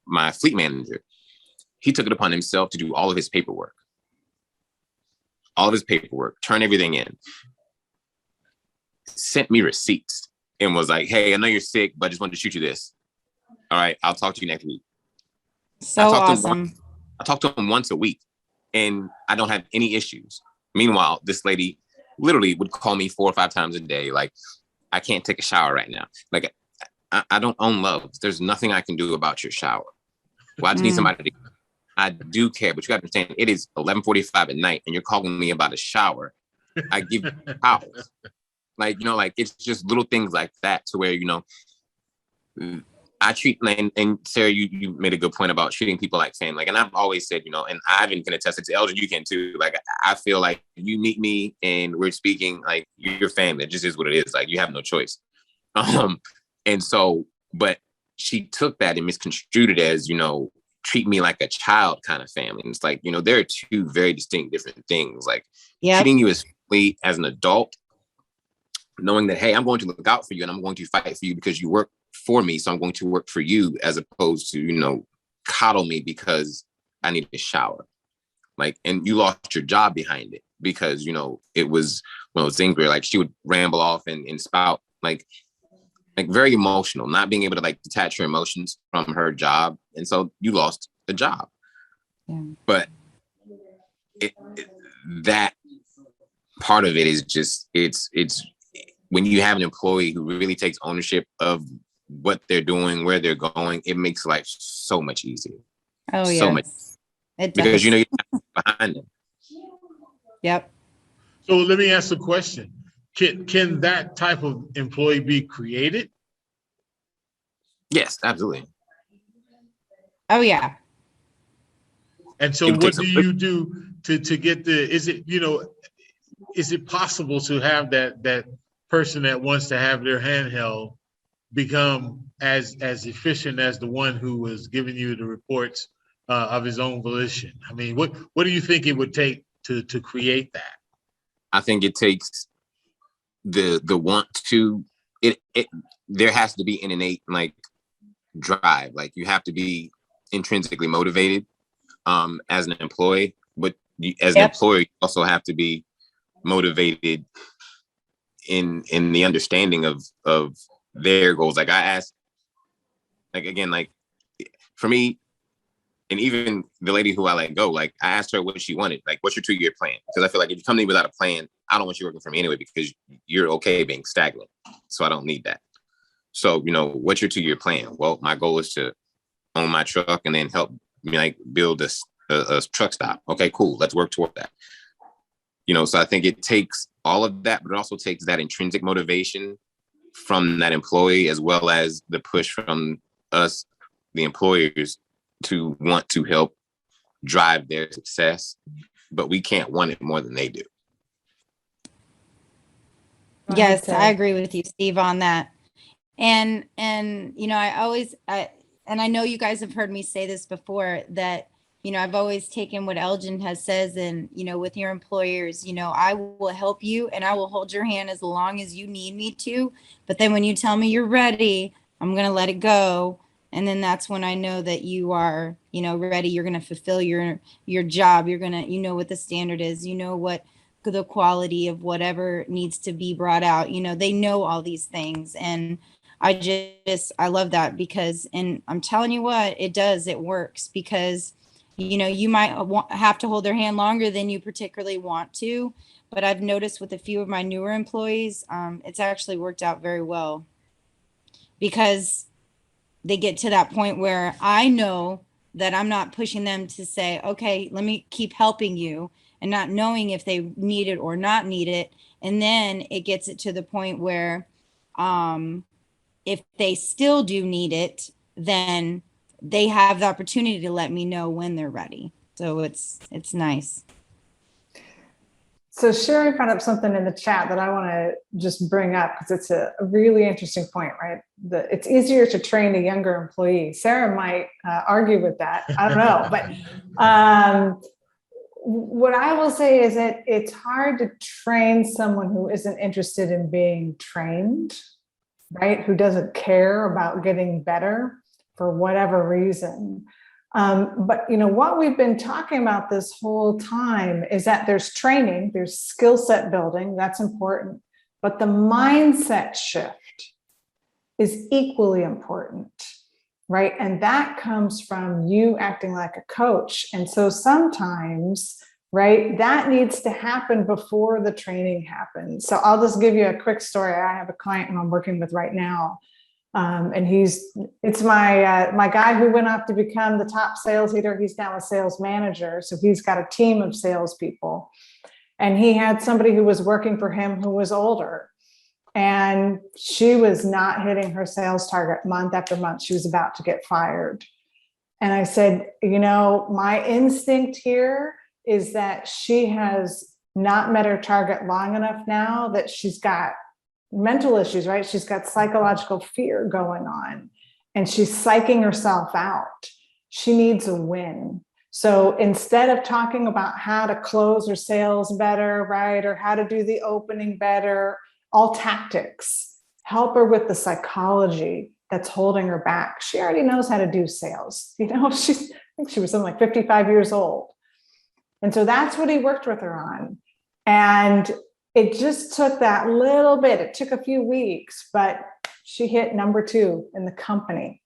my fleet manager. He took it upon himself to do all of his paperwork, turn everything in, sent me receipts and was like, hey, I know you're sick, but I just wanted to shoot you this. All right, I'll talk to you next week. So awesome. I talk to him once a week and I don't have any issues. Meanwhile, this lady literally would call me 4 or 5 times a day. Like, I can't take a shower right now. Like, I don't own Loves. There's nothing I can do about your shower. Well, I just need somebody to, I do care, but you got to understand, it is 11:45 at night and you're calling me about a shower. I give you hours. Like, it's just little things like that to where, I treat, and Sarah, you made a good point about treating people like family. Like, and I've always said, and I've been attest to Elgin, you can too. Like, I feel like you meet me and we're speaking like your family. It just is what it is. Like, you have no choice. And so, but she took that and misconstrued it as, treat me like a child kind of family. And it's like, there are 2 very distinct different things. Like, treating you as family as an adult, knowing that, hey, I'm going to look out for you and I'm going to fight for you because you work for me. So I'm going to work for you, as opposed to, coddle me because I need a shower. Like, and you lost your job behind it because, it was when I was angry, like she would ramble off and spout like very emotional, not being able to like detach her emotions from her job. And so you lost the job. Yeah. But that part of it is just, it's when you have an employee who really takes ownership of what they're doing, where they're going, it makes life so much easier. Oh, yeah. So much. It does. Because you're behind them. Yep. So let me ask a question. Can that type of employee be created? Yes, absolutely. Oh, yeah. And so what do you do to get is it, is it possible to have that person that wants to have their hand held become as efficient as the one who was giving you the reports of his own volition? I mean, what do you think it would take to create that? I think it takes the want to. It there has to be an innate like drive. Like you have to be intrinsically motivated as an employee, but as an employer, you also have to be motivated in the understanding of their goals. Like I asked, like again, like for me, and even the lady who I let go, like I asked her what she wanted, like what's your 2-year plan? Because I feel like if you come to me without a plan, I don't want you working for me anyway, because you're okay being stagnant. So I don't need that. So, you know, what's your 2-year plan? Well, my goal is to own my truck and then help me like build a truck stop. Okay, cool. Let's work toward that. You know, so I think it takes all of that, but it also takes that intrinsic motivation from that employee, as well as the push from us, the employers, to want to help drive their success, but we can't want it more than they do. Yes, I agree with you, Steve, on that. And you know, I know you guys have heard me say this before, that, you know, I've always taken what Elgin has says, and, you know, with your employers, you know, I will help you and I will hold your hand as long as you need me to. But then when you tell me you're ready, I'm going to let it go. And then that's when I know that you are, you know, ready. You're going to fulfill your job. You're going to, you know what the standard is, you know what the quality of whatever needs to be brought out. You know, they know all these things. And I love that, because, and I'm telling you what, it works, because, you know, you might have to hold their hand longer than you particularly want to. But I've noticed with a few of my newer employees, it's actually worked out very well, because they get to that point where I know that I'm not pushing them to say, okay, let me keep helping you, and not knowing if they need it or not need it. And then it gets it to the point where if they still do need it, then they have the opportunity to let me know when they're ready. So it's nice. So Sherry brought up something in the chat that I want to just bring up, because it's a really interesting point, right? It's easier to train a younger employee. Sarah might argue with that. I don't know. But what I will say is that it's hard to train someone who isn't interested in being trained, right? Who doesn't care about getting better for whatever reason. But you know, what we've been talking about this whole time is that there's training, there's skill set building, that's important, but the mindset shift is equally important, right? And that comes from you acting like a coach. And so sometimes, right, that needs to happen before the training happens. So I'll just give you a quick story. I have a client who I'm working with right now. And it's my guy who went off to become the top sales leader. He's now a sales manager. So he's got a team of salespeople, and he had somebody who was working for him who was older, and she was not hitting her sales target month after month. She was about to get fired. And I said, you know, my instinct here is that she has not met her target long enough now, that she's got mental issues, right? She's got psychological fear going on, and she's psyching herself out. She needs a win. So instead of talking about how to close her sales better, right, or how to do the opening better, all tactics, help her with the psychology that's holding her back. She already knows how to do sales. You know, I think she was something like 55 years old. And so that's what he worked with her on. And it just took that little bit. It took a few weeks, but she hit number 2 in the company.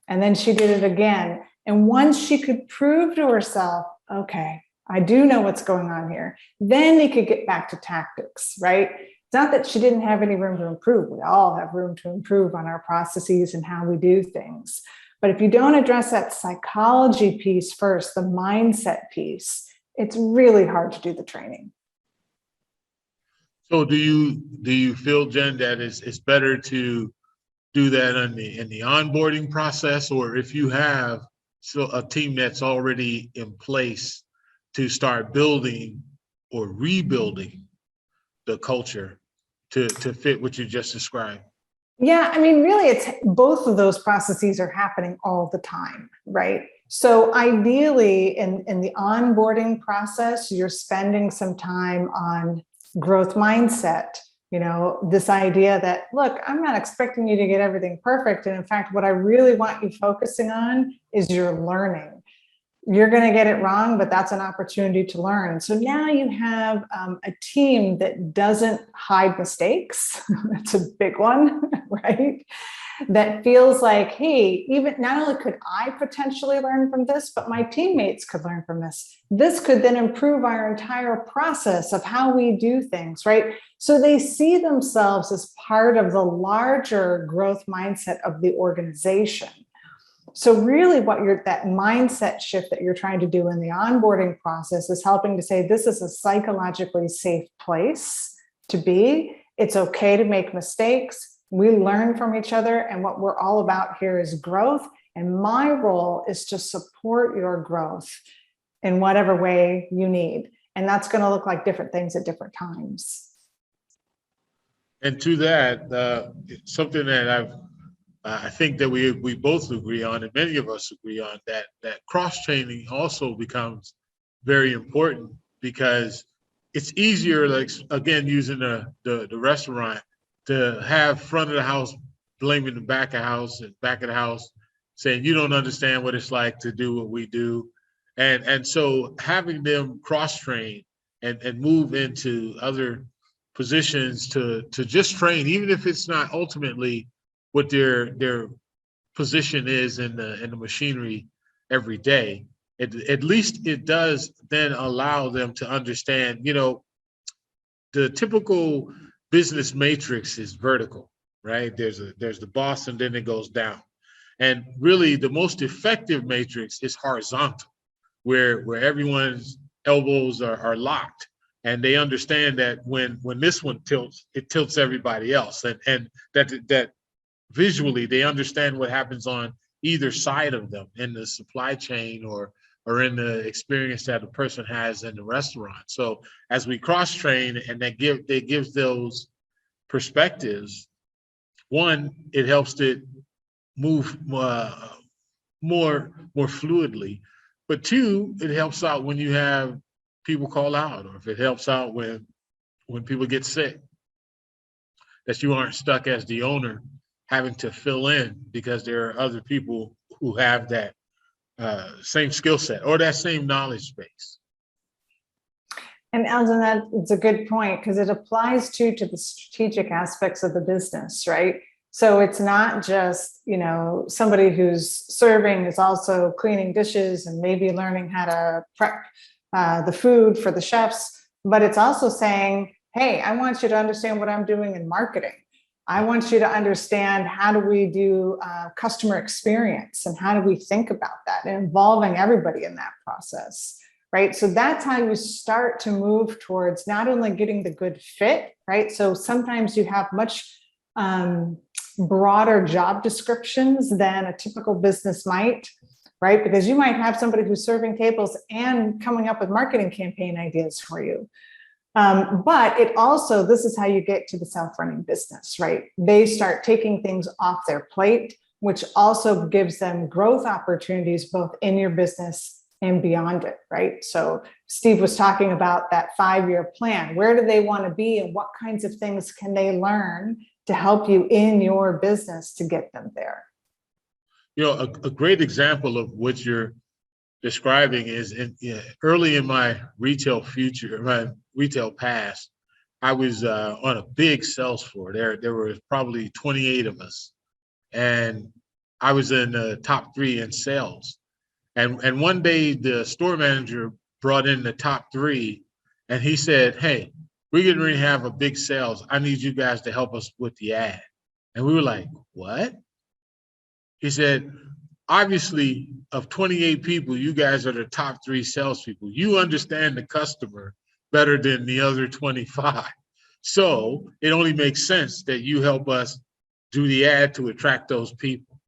And then she did it again. And once she could prove to herself, okay, I do know what's going on here, then they could get back to tactics, right? It's not that she didn't have any room to improve. We all have room to improve on our processes and how we do things. But if you don't address that psychology piece first, the mindset piece, it's really hard to do the training. So do you feel, Jen, that it's better to do that in the onboarding process, or if you have a team that's already in place, to start building or rebuilding the culture to fit what you just described? Yeah, I mean, really, it's both of those processes are happening all the time, right? So ideally, in the onboarding process, you're spending some time on growth mindset. You know, this idea that, look, I'm not expecting you to get everything perfect. And in fact, what I really want you focusing on is your learning. You're going to get it wrong, but that's an opportunity to learn. So now you have a team that doesn't hide mistakes. That's a big one, right? That feels like, hey, even not only could I potentially learn from this, but my teammates could learn from this. This could then improve our entire process of how we do things, right? So they see themselves as part of the larger growth mindset of the organization. So really that mindset shift that you're trying to do in the onboarding process is helping to say, this is a psychologically safe place to be. It's okay to make mistakes. We learn from each other. And what we're all about here is growth. And my role is to support your growth in whatever way you need. And that's going to look like different things at different times. And to that, something that I think that we both agree on, and many of us agree on, that cross-training also becomes very important, because it's easier, like, again, using the restaurant, to have front of the house blaming the back of house, and back of the house saying, you don't understand what it's like to do what we do. And so having them cross-train and move into other positions to just train, even if it's not ultimately what their position is in the machinery every day, at least it does then allow them to understand, you know, the typical business matrix is vertical, right? There's the boss, and then it goes down. And really the most effective matrix is horizontal, where everyone's elbows are locked, and they understand that when this one tilts, it tilts everybody else, and that visually they understand what happens on either side of them in the supply chain or in the experience that a person has in the restaurant. So as we cross train, and that gives those perspectives, one, it helps it move more fluidly, but two, it helps out when you have people call out, or if it helps out when people get sick, that you aren't stuck as the owner having to fill in because there are other people who have that same skill set or that same knowledge base. And Elgin, that it's a good point, because it applies to the strategic aspects of the business, right? So it's not just, you know, somebody who's serving is also cleaning dishes and maybe learning how to prep the food for the chefs, but it's also saying, hey, I want you to understand what I'm doing in marketing. I want you to understand, how do we do customer experience, and how do we think about that, and involving everybody in that process, right? So that's how you start to move towards not only getting the good fit, right? So sometimes you have much broader job descriptions than a typical business might, right? Because you might have somebody who's serving tables and coming up with marketing campaign ideas for you. But it also, this is how you get to the self-running business, right? They start taking things off their plate, which also gives them growth opportunities both in your business and beyond it, right? So Steve was talking about that 5-year plan. Where do they want to be, and what kinds of things can they learn to help you in your business to get them there? You know, a great example of what you're describing is early in my retail past, I was on a big sales floor. There were probably 28 of us, and I was in the top 3 in sales. And one day the store manager brought in the top 3, and he said, "Hey, we're getting ready to have a big sales. I need you guys to help us with the ad." And we were like, "What?" He said, "Obviously, of 28 people, you guys are the top 3 salespeople. You understand the customer better than the other 25. So it only makes sense that you help us do the ad to attract those people."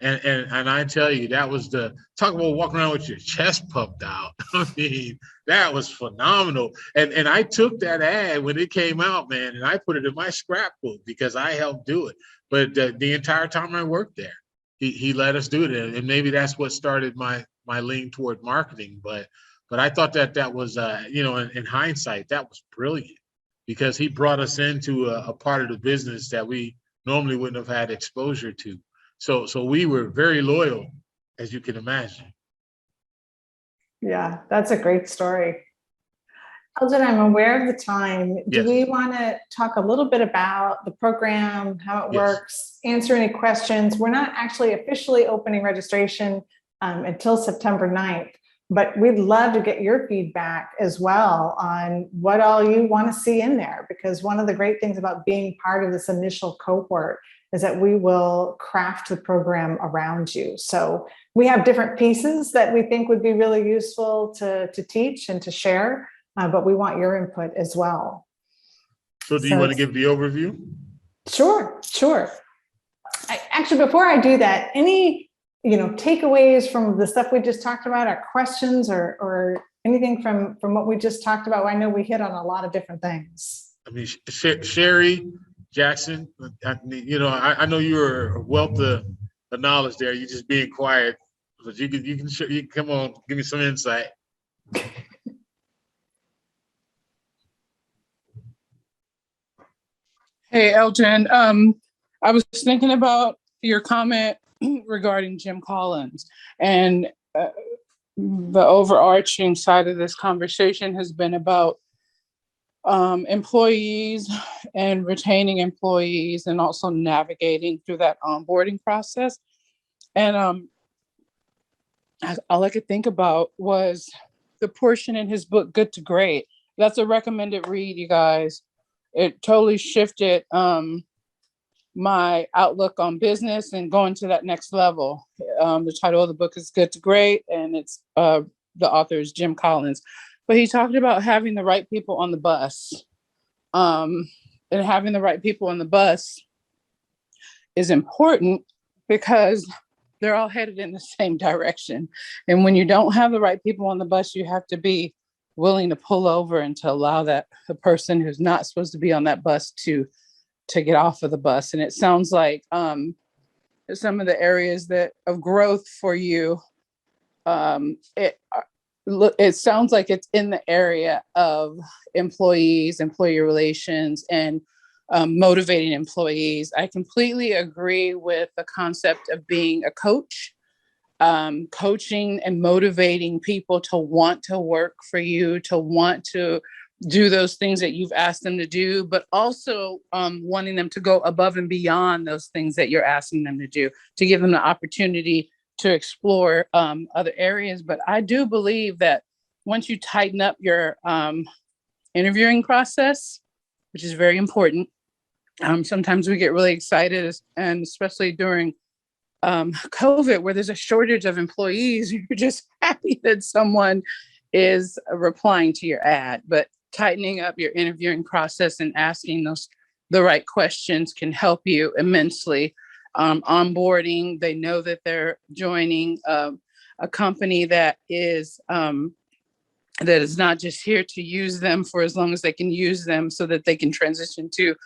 And I tell you, that was talk about walking around with your chest puffed out. I mean, that was phenomenal. And I took that ad when it came out, man, and I put it in my scrapbook because I helped do it. But the entire time I worked there, he let us do it, and maybe that's what started my lean toward marketing. But I thought that was in hindsight, that was brilliant, because he brought us into a part of the business that we normally wouldn't have had exposure to. So we were very loyal, as you can imagine. Yeah, that's a great story. Elgin, I'm aware of the time. Do Yes. we want to talk a little bit about the program, how it Yes. works, answer any questions? We're not actually officially opening registration until September 9th, but we'd love to get your feedback as well on what all you want to see in there, because one of the great things about being part of this initial cohort is that we will craft the program around you. So we have different pieces that we think would be really useful to teach and to share, but we want your input as well. So do you want to give the overview? Sure. Actually, before I do that, any takeaways from the stuff we just talked about, or questions or anything from what we just talked about? I know we hit on a lot of different things. I mean, Sherry Jackson, I know you're a wealth of knowledge there. You're just being quiet, but you can come on, give me some insight. Hey, Elgin, I was thinking about your comment regarding Jim Collins, and the overarching side of this conversation has been about employees and retaining employees, and also navigating through that onboarding process. And all I could think about was the portion in his book, Good to Great. That's a recommended read, you guys. It totally shifted my outlook on business and going to that next level. The title of the book is Good to Great, and it's the author is Jim Collins. But he talked about having the right people on the bus. And having the right people on the bus is important because they're all headed in the same direction. And when you don't have the right people on the bus, you have to be willing to pull over and to allow the person who's not supposed to be on that bus to get off of the bus. And it sounds like some of the areas of growth for you, it sounds like it's in the area of employees, employee relations, and motivating employees. I completely agree with the concept of being a coach, coaching and motivating people to want to work for you, to want to do those things that you've asked them to do, but also wanting them to go above and beyond those things that you're asking them to do, to give them the opportunity to explore other areas. But I do believe that once you tighten up your interviewing process, which is very important, sometimes we get really excited, and especially during COVID, where there's a shortage of employees, you're just happy that someone is replying to your ad. But tightening up your interviewing process and asking the right questions can help you immensely. Onboarding, they know that they're joining a company that is not just here to use them for as long as they can use them, so that they can transition to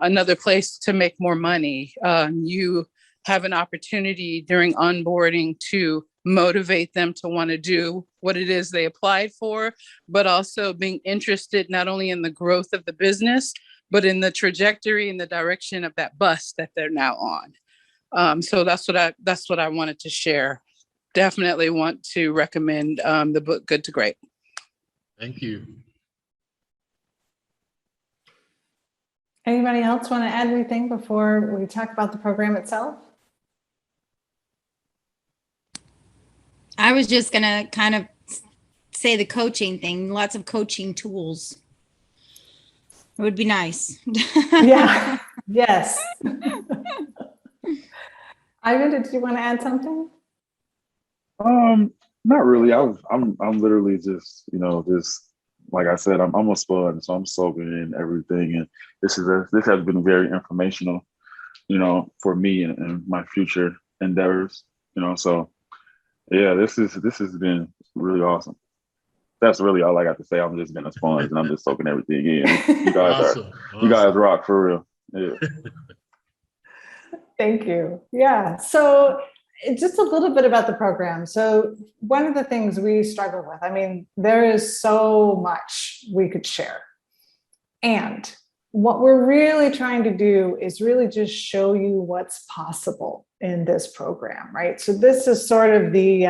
another place to make more money. You have an opportunity during onboarding to motivate them to want to do what it is they applied for, but also being interested not only in the growth of the business, but in the trajectory and the direction of that bus that they're now on. So that's what I wanted to share. Definitely want to recommend the book Good to Great. Thank you. Anybody else want to add anything before we talk about the program itself? I was just going to kind of say the coaching thing, lots of coaching tools. It would be nice. Yeah. Yes. Ivan, did you want to add something? Not really. I'm literally just, like I said, I'm a spud, so I'm soaking in everything, and this has been very informational, for me and my future endeavors, you know. So yeah, this has been really awesome. That's really all I got to say. I'm just being a sponge and I'm just soaking everything in. You guys Awesome. you guys rock for real. Yeah. Thank you. Yeah. So just a little bit about the program. So one of the things we struggle with, I mean, there is so much we could share. And what we're really trying to do is really just show you what's possible in this program, right? So this is sort of the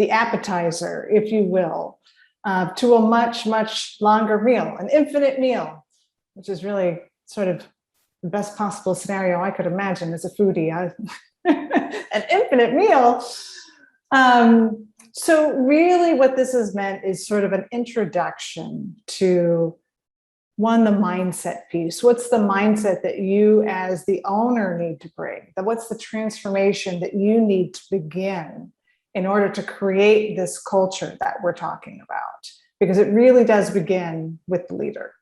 appetizer, if you will, to a much, much longer meal, an infinite meal, which is really sort of the best possible scenario I could imagine as a foodie. An infinite meal. So really what this has meant is sort of an introduction to one, the mindset piece. What's the mindset that you as the owner need to bring? What's the transformation that you need to begin in order to create this culture that we're talking about? Because it really does begin with the leader.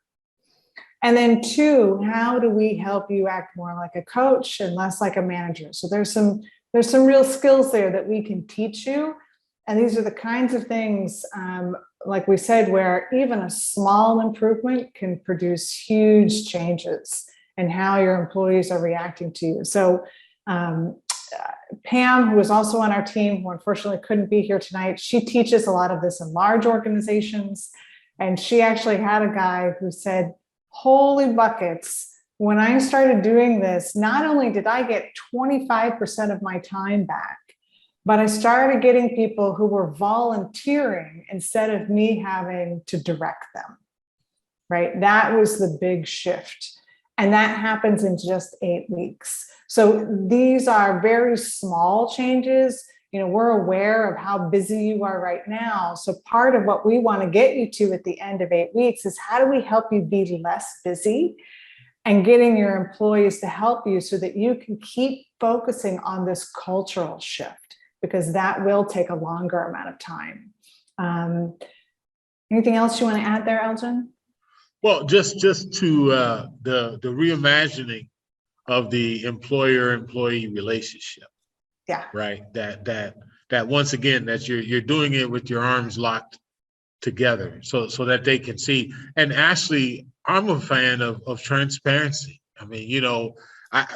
And then two, how do we help you act more like a coach and less like a manager? So there's some real skills there that we can teach you. And these are the kinds of things, like we said, where even a small improvement can produce huge changes in how your employees are reacting to you. So Pam, who is also on our team, who unfortunately couldn't be here tonight, she teaches a lot of this in large organizations. And she actually had a guy who said, holy buckets, when I started doing this, not only did I get 25% of my time back, but I started getting people who were volunteering instead of me having to direct them, right? That was the big shift. And that happens in just 8 weeks. So these are very small changes. You know, we're aware of how busy you are right now. So part of what we want to get you to at the end of 8 weeks is how do we help you be less busy and getting your employees to help you so that you can keep focusing on this cultural shift, because that will take a longer amount of time. Anything else you want to add there, Elgin? Well, just to the reimagining of the employer-employee relationship. Yeah. Right. That once again, that you're doing it with your arms locked together, so that they can see. And Ashley, I'm a fan of transparency. I mean, you know,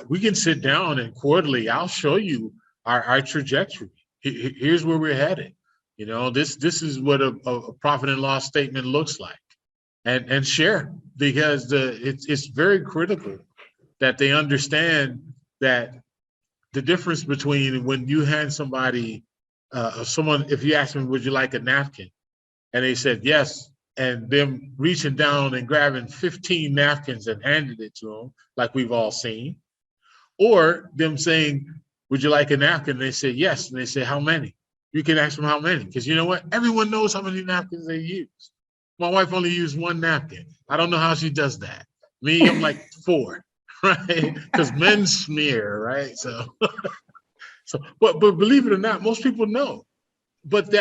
we can sit down and quarterly, I'll show you our trajectory. Here's where we're headed. You know, this is what a profit and loss statement looks like, and share, because it's very critical that they understand that the difference between when you hand somebody, someone, if you ask them, would you like a napkin? And they said yes, and them reaching down and grabbing 15 napkins and handing it to them, like we've all seen, or them saying, would you like a napkin? And they say yes, and they say, how many? You can ask them how many, because you know what? Everyone knows how many napkins they use. My wife only used 1 napkin. I don't know how she does that. Me, I'm like 4. Right? Because men smear, right? So, but believe it or not, most people know. But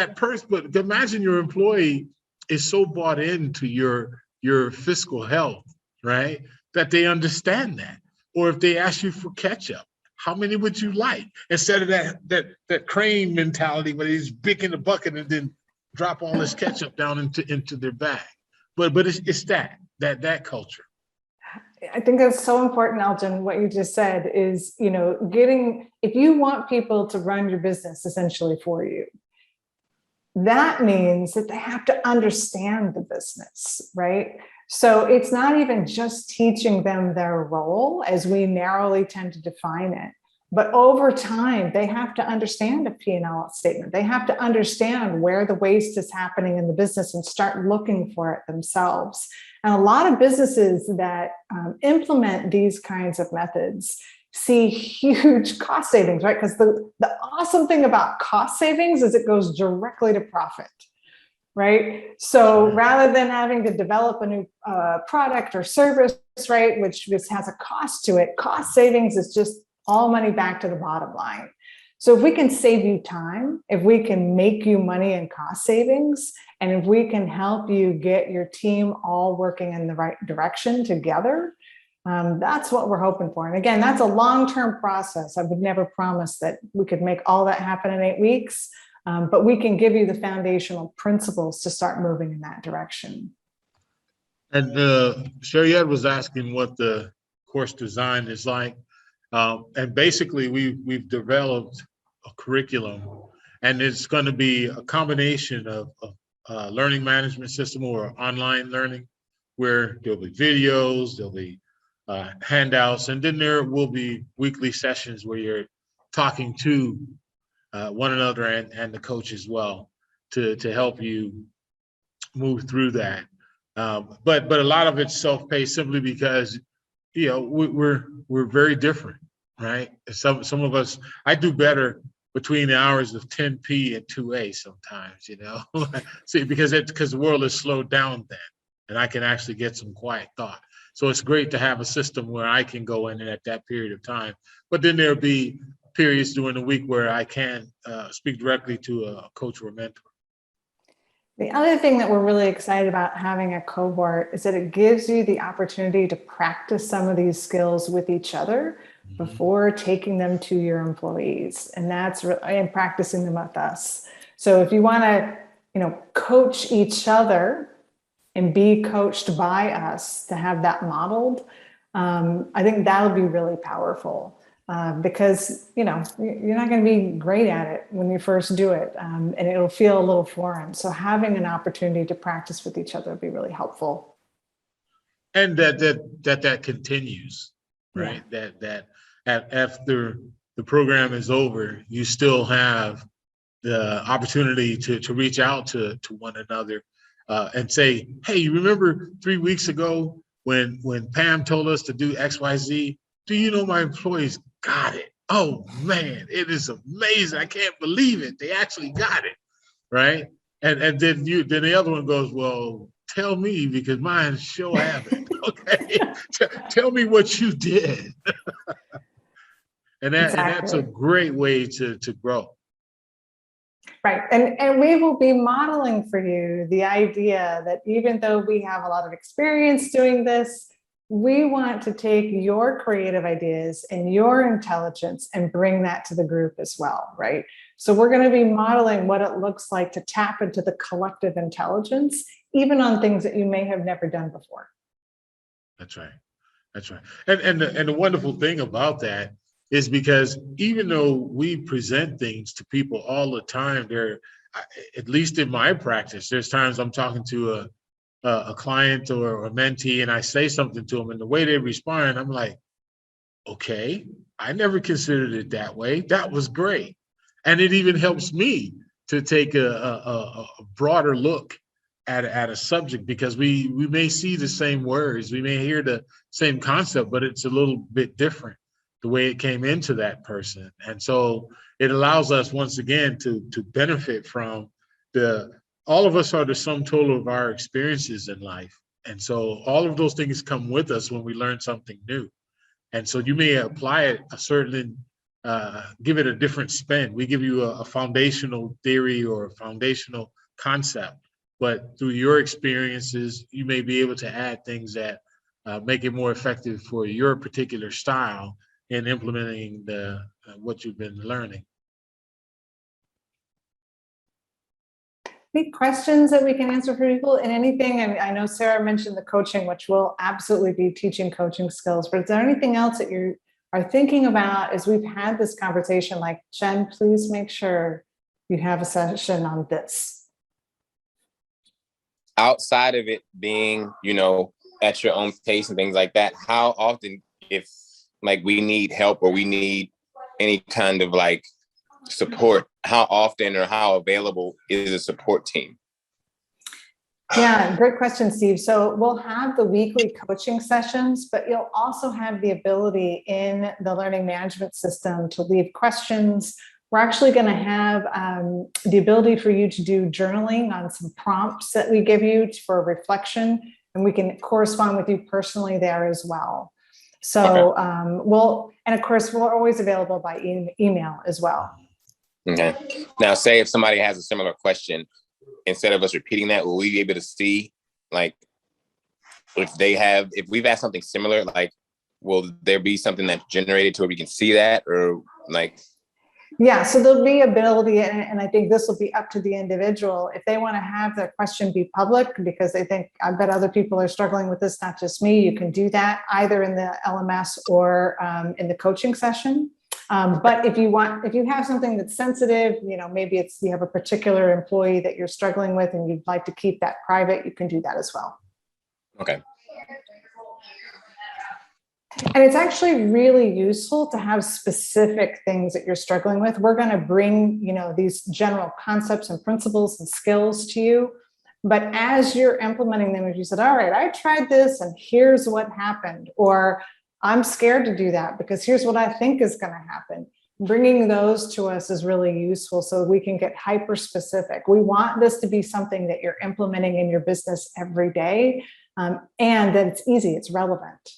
but imagine your employee is so bought into your fiscal health, right? That they understand that. Or if they ask you for ketchup, how many would you like? Instead of that crane mentality where they just pick in the bucket and then drop all this ketchup down into their bag. But it's that culture. I think that's so important, Elgin. What you just said is, you know, if you want people to run your business essentially for you, that means that they have to understand the business, right? So it's not even just teaching them their role as we narrowly tend to define it, but over time, they have to understand a P&L statement. They have to understand where the waste is happening in the business and start looking for it themselves. And a lot of businesses that implement these kinds of methods see huge cost savings, right? Because the awesome thing about cost savings is it goes directly to profit, right? So rather than having to develop a new product or service, right, which just has a cost to it, cost savings is just all money back to the bottom line. So if we can save you time, if we can make you money in cost savings, and if we can help you get your team all working in the right direction together, That's what we're hoping for. And again, that's a long-term process. I would never promise that we could make all that happen in 8 weeks, but we can give you the foundational principles to start moving in that direction. And Sherry was asking what the course design is like. And basically, we've developed a curriculum, and it's going to be a combination of learning management system or online learning, where there'll be videos, there'll be handouts, and then there will be weekly sessions where you're talking to one another and the coach as well to help you move through that. But a lot of it's self-paced simply because, you know, we're very different, right? Some of us, I do better between the hours of 10 p and 2 a sometimes, you know, see, because the world is slowed down then, and I can actually get some quiet thought. So it's great to have a system where I can go in at that period of time. But then there'll be periods during the week where I can speak directly to a coach or a mentor. The other thing that we're really excited about having a cohort is that it gives you the opportunity to practice some of these skills with each other before taking them to your employees, and and practicing them with us. So if you want to, you know, coach each other and be coached by us to have that modeled, I think that'll be really powerful. Because, you know, you're not going to be great at it when you first do it, and it'll feel a little foreign. So having an opportunity to practice with each other would be really helpful. And that continues, right? Yeah. That after the program is over, you still have the opportunity to reach out to one another and say, hey, you remember 3 weeks ago when Pam told us to do XYZ? Do you know my employees got it? Oh man, it is amazing. I can't believe it. They actually got it, right? And then the other one goes, well, tell me, because mine sure haven't. Okay, tell me what you did. And that's a great way to grow. Right. And we will be modeling for you the idea that even though we have a lot of experience doing this, we want to take your creative ideas and your intelligence and bring that to the group as well, right? So we're going to be modeling what it looks like to tap into the collective intelligence, even on things that you may have never done before. That's right. That's right. And the wonderful thing about that is because even though we present things to people all the time, at least in my practice, there's times I'm talking to a client or a mentee and I say something to them, and the way they respond, I'm like, okay, I never considered it that way. That was great. And it even helps me to take a broader look at a subject, because we may see the same words, we may hear the same concept, but it's a little bit different the way it came into that person. And so it allows us once again to benefit from all of us are the sum total of our experiences in life. And so all of those things come with us when we learn something new. And so you may apply it give it a different spin. We give you a foundational theory or a foundational concept, but through your experiences, you may be able to add things that make it more effective for your particular style in implementing what you've been learning. Any questions that we can answer for people and anything? I know Sarah mentioned the coaching, which will absolutely be teaching coaching skills, but is there anything else that you are thinking about as we've had this conversation? Like, Jen, please make sure you have a session on this. Outside of it being, you know, at your own pace and things like that, how often, if like we need help or we need any kind of like support, how often or how available is a support team? Yeah, great question, Steve. So we'll have the weekly coaching sessions, but you'll also have the ability in the learning management system to leave questions. We're actually going to have the ability for you to do journaling on some prompts that we give you for reflection, and we can correspond with you personally there as well. So and of course, we're always available by email as well. Okay. Now, say if somebody has a similar question, instead of us repeating that, will we be able to see, like, if we've asked something similar, like will there be something that's generated to where we can see that, or like? Yeah, so there'll be ability, and I think this will be up to the individual. If they want to have their question be public because they think, I bet other people are struggling with this, not just me, you can do that either in the LMS or in the coaching session. But if you have something that's sensitive, maybe you have a particular employee that you're struggling with and you'd like to keep that private, you can do that as well. Okay. And it's actually really useful to have specific things that you're struggling with. We're going to bring, these general concepts and principles and skills to you. But as you're implementing them, if you said, all right, I tried this and here's what happened, or I'm scared to do that because here's what I think is going to happen. Bringing those to us is really useful so we can get hyper specific. We want this to be something that you're implementing in your business every day, and that it's easy, it's relevant.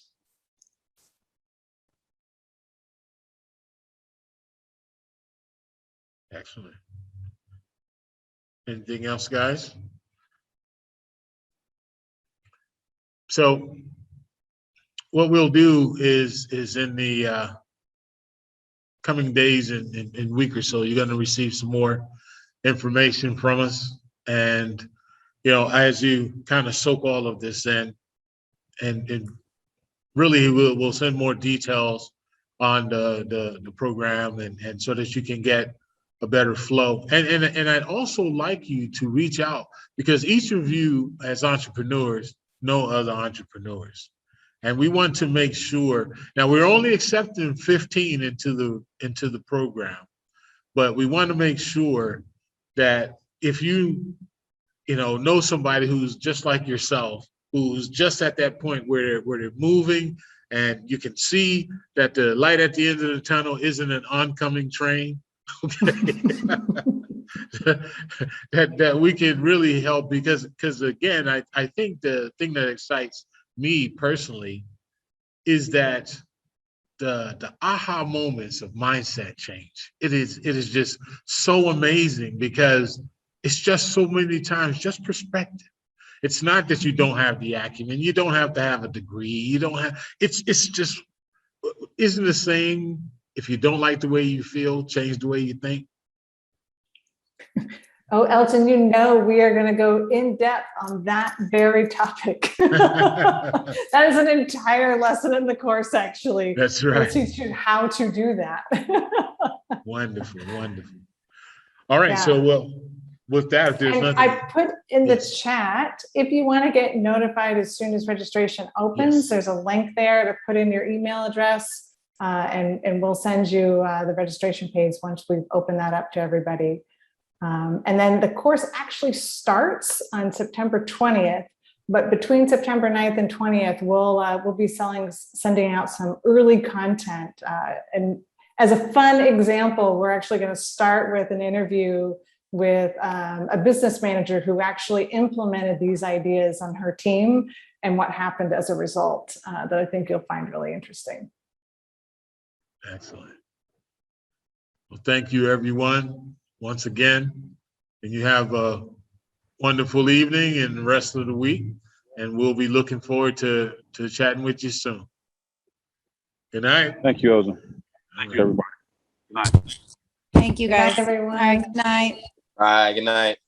Excellent. Anything else, guys? So what we'll do is in the coming days and week or so, you're going to receive some more information from us. And, as you kind of soak all of this in, and really we'll send more details on the program and so that you can get a better flow. And I'd also like you to reach out, because each of you as entrepreneurs know other entrepreneurs. And we want to make sure, now we're only accepting 15 into the program, but we want to make sure that if you know somebody who's just like yourself, who's just at that point where they're moving and you can see that the light at the end of the tunnel isn't an oncoming train, okay, that we can really help, because again, I think the thing that excites me personally is that the aha moments of mindset change. It is just so amazing, because it's just so many times just perspective. It's not that you don't have the acumen, you don't have to have a degree, you don't have, it's just, isn't the saying, if you don't like the way you feel, change the way you think? Oh, Elton, we are going to go in depth on that very topic. That is an entire lesson in the course, actually. That's right. We'll teach you how to do that. Wonderful, wonderful. All right, Yeah. so with that, if there's And nothing. I put in the Yes. chat, if you want to get notified as soon as registration opens, Yes. there's a link there to put in your email address, and we'll send you the registration page once we've opened that up to everybody. And then the course actually starts on September 20th, but between September 9th and 20th, we'll be sending out some early content. And as a fun example, we're actually going to start with an interview with a business manager who actually implemented these ideas on her team and what happened as a result, that I think you'll find really interesting. Excellent. Well, thank you, everyone, once again. And you have a wonderful evening and the rest of the week. And we'll be looking forward to chatting with you soon. Good night. Thank you, Elton. Thank you, everybody. Good night. Thank you, Good night, guys. everyone. All right, good night. All right, good night.